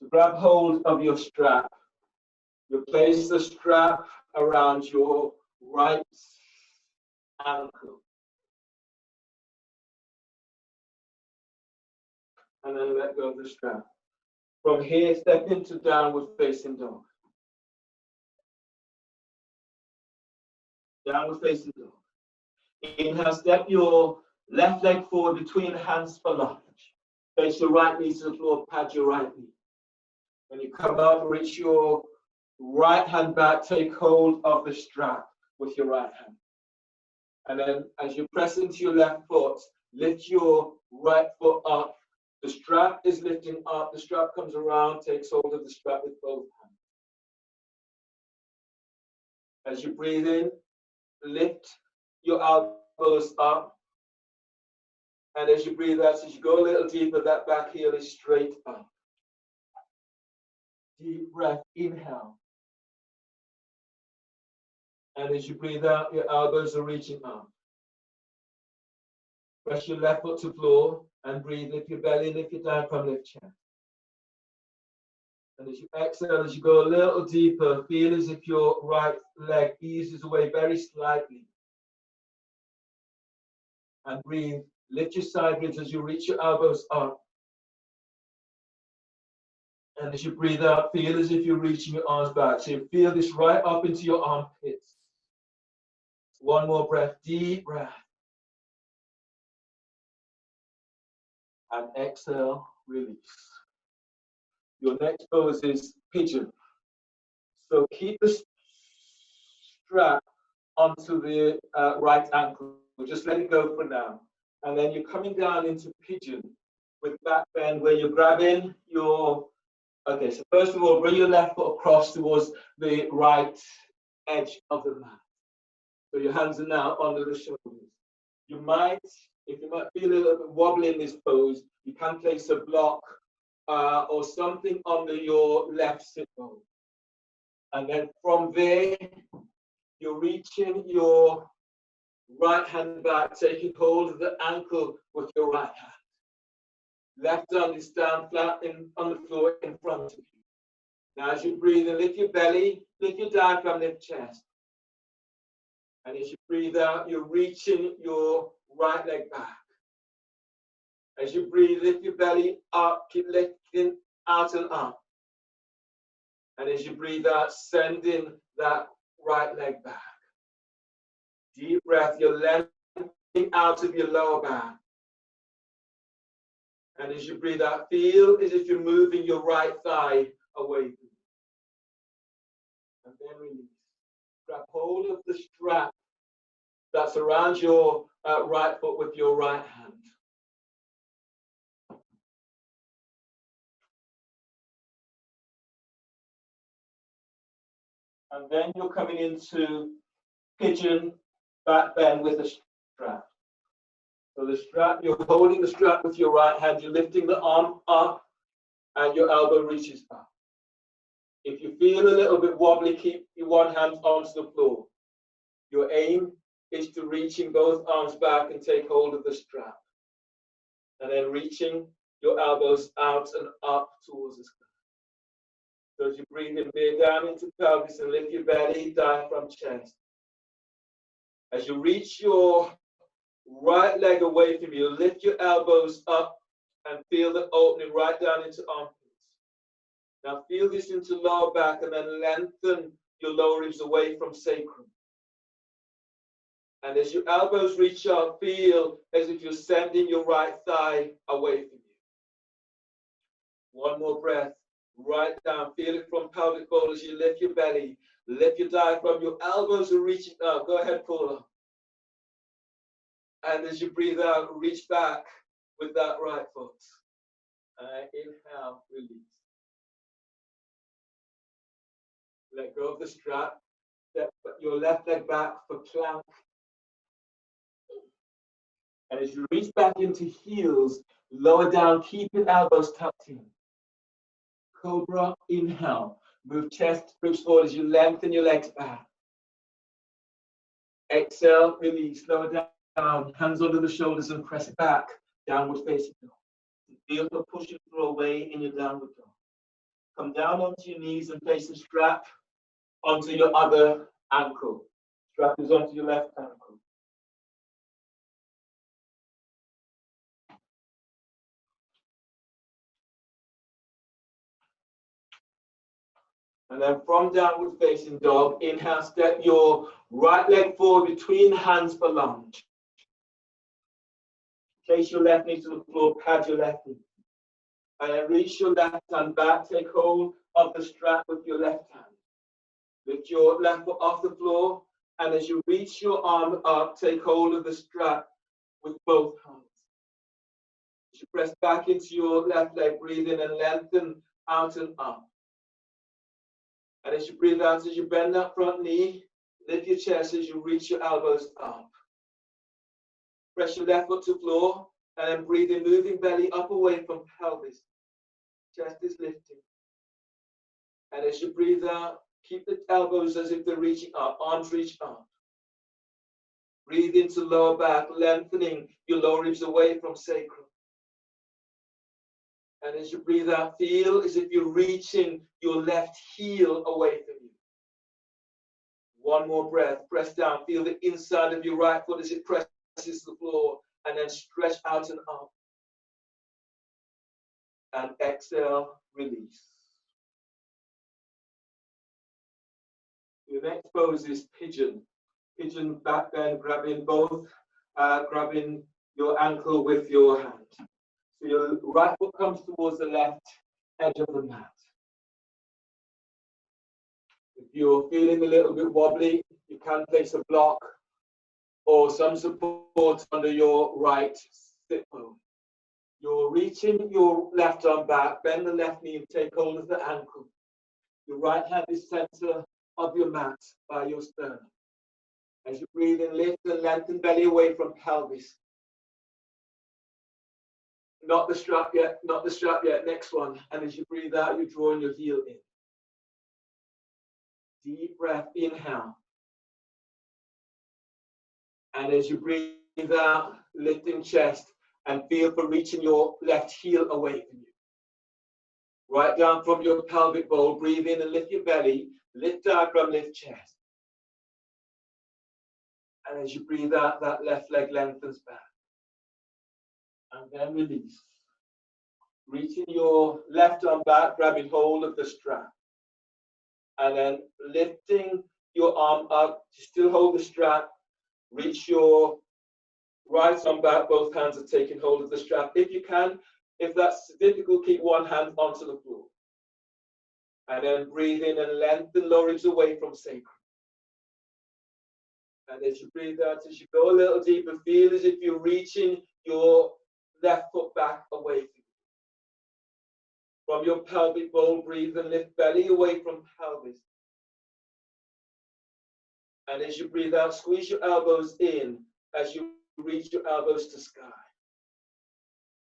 So grab hold of your strap. You place the strap around your right ankle. And then let go of the strap. From here, step into downward facing dog. Downward facing dog. Inhale, step your left leg forward between hands for lunge. Place your right knee to the floor, pad your right knee. When you come up, reach your right hand back, take hold of the strap with your right hand. And then as you press into your left foot, lift your right foot up. The strap is lifting up, the strap comes around, takes hold of the strap with both hands. As you breathe in, lift your elbows up. And as you breathe out, as you go a little deeper, that back heel is straight up. Deep breath, inhale. And as you breathe out, your elbows are reaching up. Press your left foot to the floor and breathe. Lift your belly, lift your diaphragm, lift chest. And as you exhale, as you go a little deeper, feel as if your right leg eases away very slightly. And breathe. Lift your side ribs as you reach your elbows up. And as you breathe out, feel as if you're reaching your arms back. So you feel this right up into your armpits. One more breath, deep breath. And exhale, release. Your next pose is pigeon. So keep the strap onto the right ankle. Just let it go for now. And then you're coming down into pigeon with back bend where you're grabbing your... Okay, so first of all, bring your left foot across towards the right edge of the mat. So your hands are now under the shoulders. You might, if you might feel a little bit wobbly in this pose, you can place a block or something under your left sit bone. And then from there, you're reaching your right hand back, taking hold of the ankle with your right hand. Left arm is down flat on the floor in front of you. Now as you breathe in, lift your belly, lift your diaphragm, lift chest. And as you breathe out, you're reaching your right leg back. As you breathe, lift your belly up, keep lifting out and up. And as you breathe out, sending that right leg back. Deep breath, you're lengthening out of your lower back. And as you breathe out, feel as if you're moving your right thigh away from you. And then release. Grab hold of the strap that's around your right foot with your right hand. And then you're coming into pigeon back bend with a strap. So the strap, you're holding the strap with your right hand, you're lifting the arm up and your elbow reaches up. If you feel a little bit wobbly, keep your one hand onto the floor. Your aim is to reaching both arms back and take hold of the strap. And then reaching your elbows out and up towards the sky. So as you breathe in, bear down into pelvis and lift your belly, diaphragm, chest. As you reach your right leg away from you, lift your elbows up and feel the opening right down into armpits. Now feel this into lower back and then lengthen your lower ribs away from sacrum. And as your elbows reach up, feel as if you're sending your right thigh away from you. One more breath, right down. Feel it from pelvic bowl as you lift your belly, lift your diaphragm. Your elbows are reaching up. Go ahead, pull up. And as you breathe out, reach back with that right foot. Inhale, release. Let go of the strap. Step your left leg back for plank. And as you reach back into heels, lower down, keep your elbows tucked in. Cobra, inhale. Move chest, ribs forward as you lengthen your legs back. Exhale, release, lower down, hands under the shoulders and press it back, downward facing dog. Feel the pushing through away in your downward dog. Come down onto your knees and place the strap onto your other ankle. Strap is onto your left ankle. And then from downward facing dog, inhale, step your right leg forward between hands for lunge. Place your left knee to the floor, pad your left knee. And then reach your left hand back, take hold of the strap with your left hand. Lift your left foot off the floor, and as you reach your arm up, take hold of the strap with both hands. As you press back into your left leg, breathe in and lengthen out and up. And as you breathe out, as you bend that front knee, lift your chest as you reach your elbows up. Press your left foot to the floor, and then breathe in, moving belly up away from pelvis. Chest is lifting. And as you breathe out, keep the elbows as if they're reaching up, arms reach up. Breathe into lower back, lengthening your lower ribs away from sacrum. And as you breathe out, feel as if you're reaching your left heel away from you. One more breath, press down, feel the inside of your right foot as it presses the floor, and then stretch out and up. And exhale, release. Your next pose is pigeon. Pigeon back bend, grabbing both, grabbing your ankle with your hand. So your right foot comes towards the left edge of the mat. If you're feeling a little bit wobbly, you can place a block or some support under your right sit bone. You're reaching your left arm back, bend the left knee and take hold of the ankle. Your right hand is center of your mat by your sternum. As you breathe in, lift and lengthen belly away from pelvis. Not the strap yet, not the strap yet, next one. And as you breathe out, you're drawing your heel in. Deep breath, inhale. And as you breathe out, lifting chest and feel for reaching your left heel away from you. Right down from your pelvic bowl, breathe in and lift your belly, lift diaphragm, lift chest. And as you breathe out, that left leg lengthens back. And then release. Reaching your left arm back, grabbing hold of the strap. And then lifting your arm up, still hold the strap. Reach your right arm back, both hands are taking hold of the strap. If you can, if that's difficult, keep one hand onto the floor. And then breathe in and lengthen lower ribs away from sacrum. And as you breathe out, as you go a little deeper, feel as if you're reaching your left foot back away from you. From your pelvic bowl, breathe and lift belly away from pelvis. And as you breathe out, squeeze your elbows in as you reach your elbows to sky.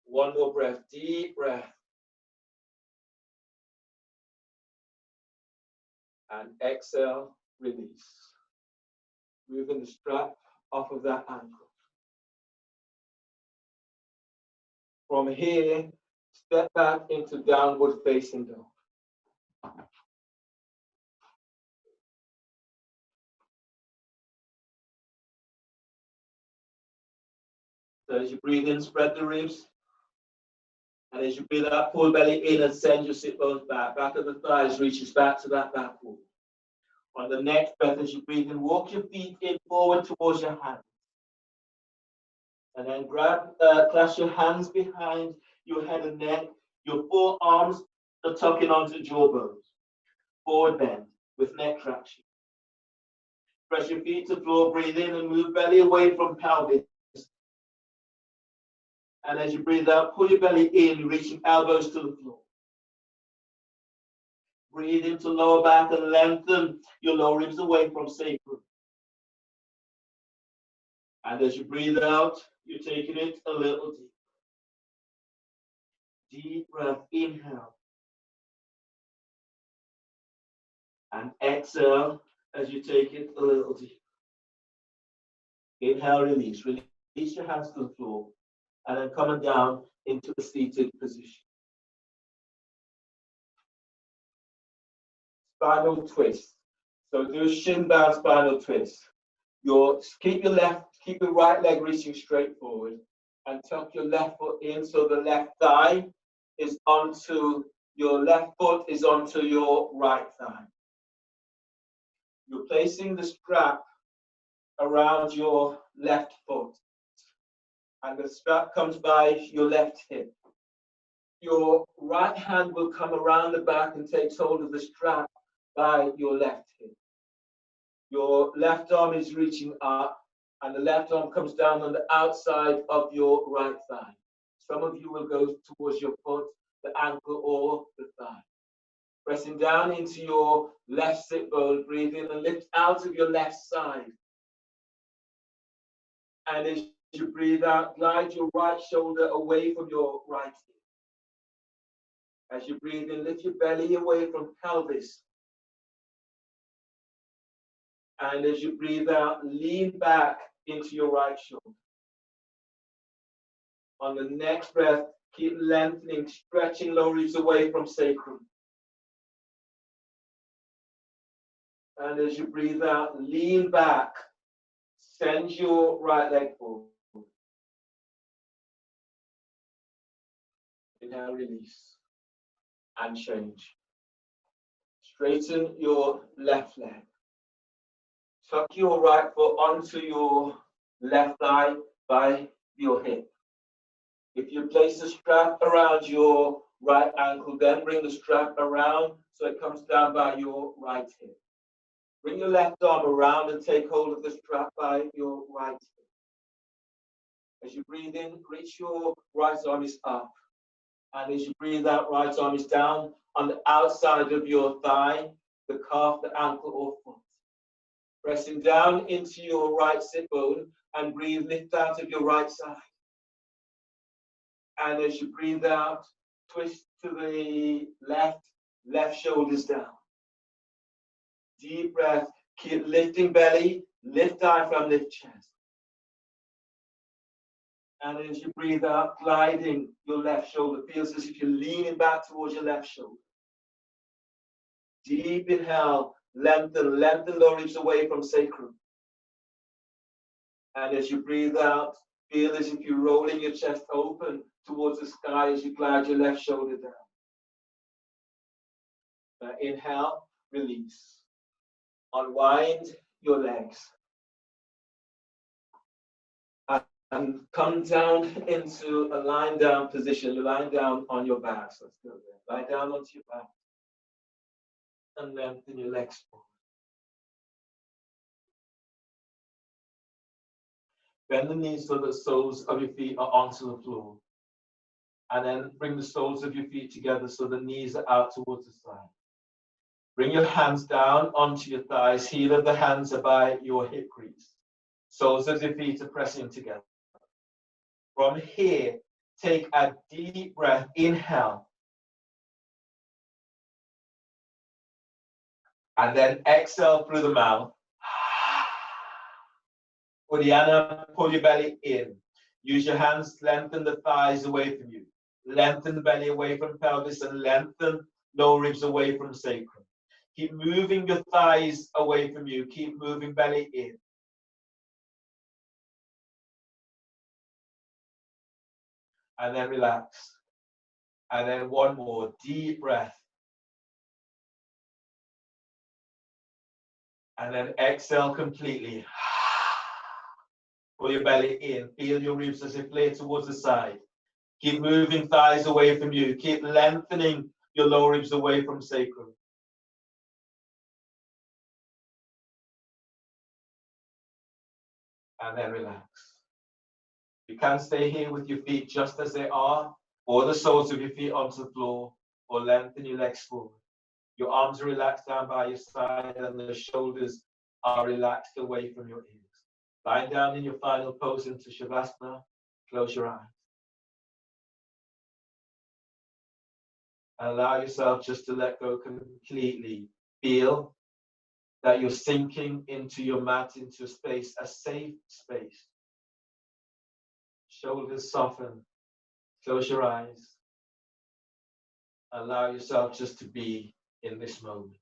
One more breath, deep breath. And exhale, release. Moving the strap off of that ankle. From here, step back into downward facing dog. So as you breathe in, spread the ribs. And as you breathe out, pull belly in and send your sit bones back. Back of the thighs reaches back to that back wall. On the next breath, as you breathe in, walk your feet in forward towards your hands. And then clasp your hands behind your head and neck. Your forearms are tucking onto jaw bones. Forward bend with neck traction. Press your feet to the floor, breathe in and move belly away from pelvis. And as you breathe out, pull your belly in, reaching elbows to the floor. Breathe into lower back and lengthen your lower ribs away from sacrum. And as you breathe out, you're taking it a little deeper. Deep breath, inhale. And exhale as you take it a little deeper. Inhale, release. Release your hands to the floor. And then coming down into a seated position. spinal twist. So do a shin bound spinal twist. Keep your right leg reaching straight forward and tuck your left foot in so the left thigh is onto your left foot is onto your right thigh. You're placing the strap around your left foot and the strap comes by your left hip. Your right hand will come around the back and takes hold of the strap by your left hip. Your left arm is reaching up and the left arm comes down on the outside of your right thigh. Some of you will go towards your foot, the ankle, or the thigh. Pressing down into your left sit bone, breathe in and lift out of your left side. And as you breathe out, glide your right shoulder away from your right hip. As you breathe in, lift your belly away from pelvis. And as you breathe out, lean back into your right shoulder. On the next breath, keep lengthening, stretching lower ribs away from sacrum. And as you breathe out, lean back, send your right leg forward. Inhale, release, and change. Straighten your left leg. Tuck your right foot onto your left thigh by your hip. If you place the strap around your right ankle, then bring the strap around so it comes down by your right hip. Bring your left arm around and take hold of the strap by your right hip. As you breathe in, reach your right arm is up. And as you breathe out, right arm is down on the outside of your thigh, the calf, the ankle, or foot. Pressing down into your right sit bone and breathe, lift out of your right side. And as you breathe out, twist to the left shoulders down. Deep breath, keep lifting belly, lift diaphragm, lift chest. And as you breathe out, gliding your left shoulder, feels as if you're leaning back towards your left shoulder. Deep inhale, lengthen lower ribs away from sacrum. And as you breathe out, feel as if you're rolling your chest open towards the sky as you glide your left shoulder down. Now inhale, release. Unwind your legs. And come down into a lying down position, lying down on your back. So let's go there. Lie down onto your back. And lengthen your legs forward. Bend the knees so the soles of your feet are onto the floor. And then bring the soles of your feet together so the knees are out towards the side. Bring your hands down onto your thighs. Heel of the hands are by your hip crease. Soles of your feet are pressing together. From here, take a deep breath. Inhale. And then exhale through the mouth. Uddiyana, pull your belly in. Use your hands, lengthen the thighs away from you. Lengthen the belly away from pelvis and lengthen lower ribs away from sacrum. Keep moving your thighs away from you. Keep moving belly in. And then relax. And then one more deep breath. And then exhale completely. Pull your belly in. Feel your ribs as they flare towards the side. Keep moving thighs away from you. Keep lengthening your lower ribs away from sacrum. And then relax. You can stay here with your feet just as they are, or the soles of your feet onto the floor, or lengthen your legs forward. Your arms are relaxed down by your side, and the shoulders are relaxed away from your ears. Lying down in your final pose into Shavasana, close your eyes. And allow yourself just to let go completely. Feel that you're sinking into your mat, into space, a safe space. Shoulders soften. Close your eyes. Allow yourself just to be in this moment.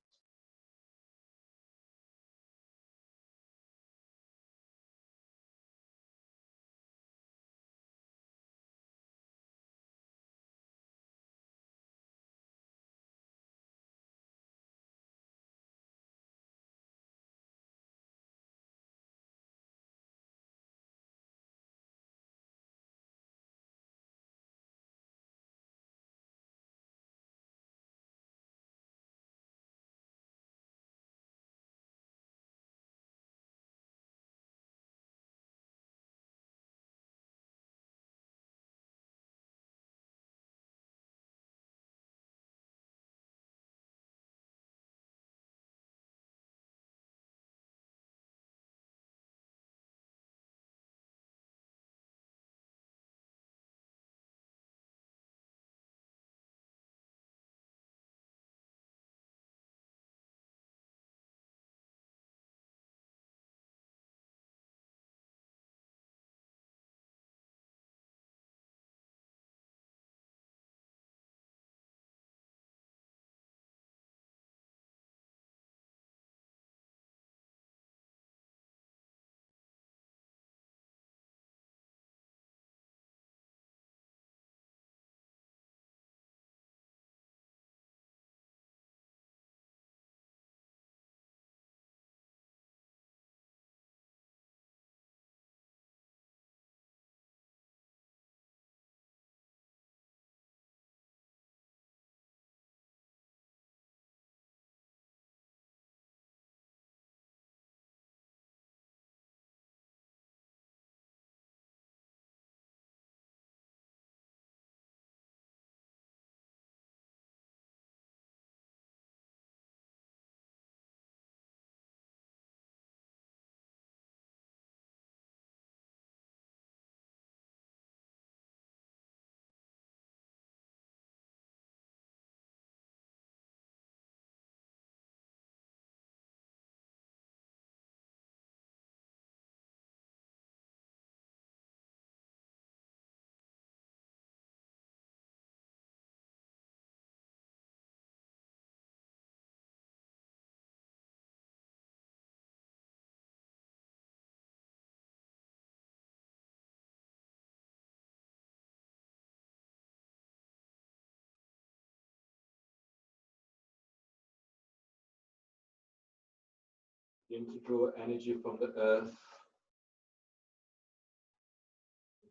Begin to draw energy from the earth.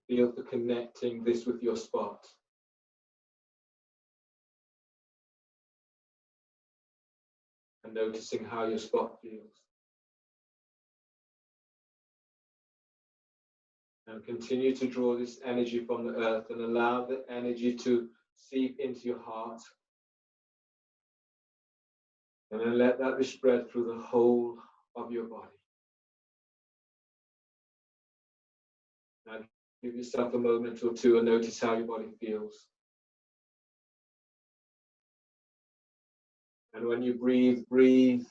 Feel for connecting this with your spot. And noticing how your spot feels. And continue to draw this energy from the earth and allow the energy to seep into your heart. And then let that be spread through the whole of your body. Now give yourself a moment or two and notice how your body feels. And when you breathe, breathe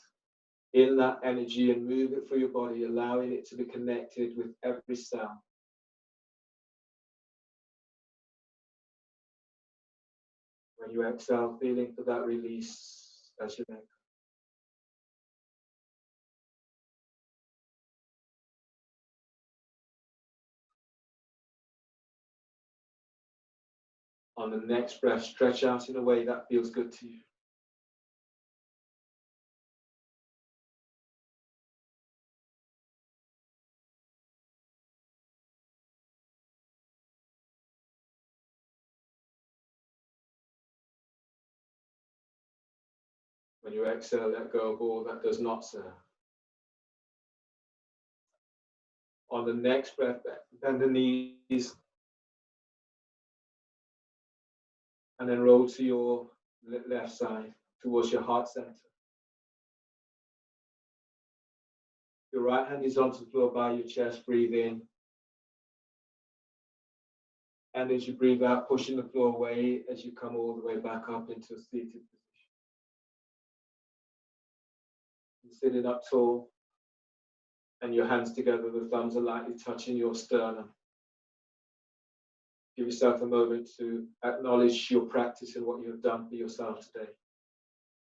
in that energy and move it through your body, allowing it to be connected with every cell. When you exhale, feeling for that release as you let go. On the next breath, stretch out in a way that feels good to you. When you exhale, let go of all that does not serve. On the next breath, bend the knees and then roll to your left side towards your heart center. Your right hand is onto the floor by your chest. Breathe in. And as you breathe out, pushing the floor away as you come all the way back up into a seated position. You're sitting up tall and your hands together, the thumbs are lightly touching your sternum. Give yourself a moment to acknowledge your practice and what you have done for yourself today.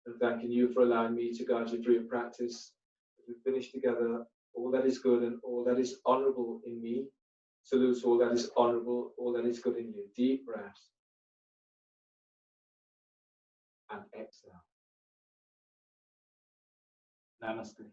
And thanking you for allowing me to guide you through your practice. As we finish together, all that is good and all that is honorable in me. Salute all that is honorable, all that is good in you. Deep breath. And exhale. Namaste.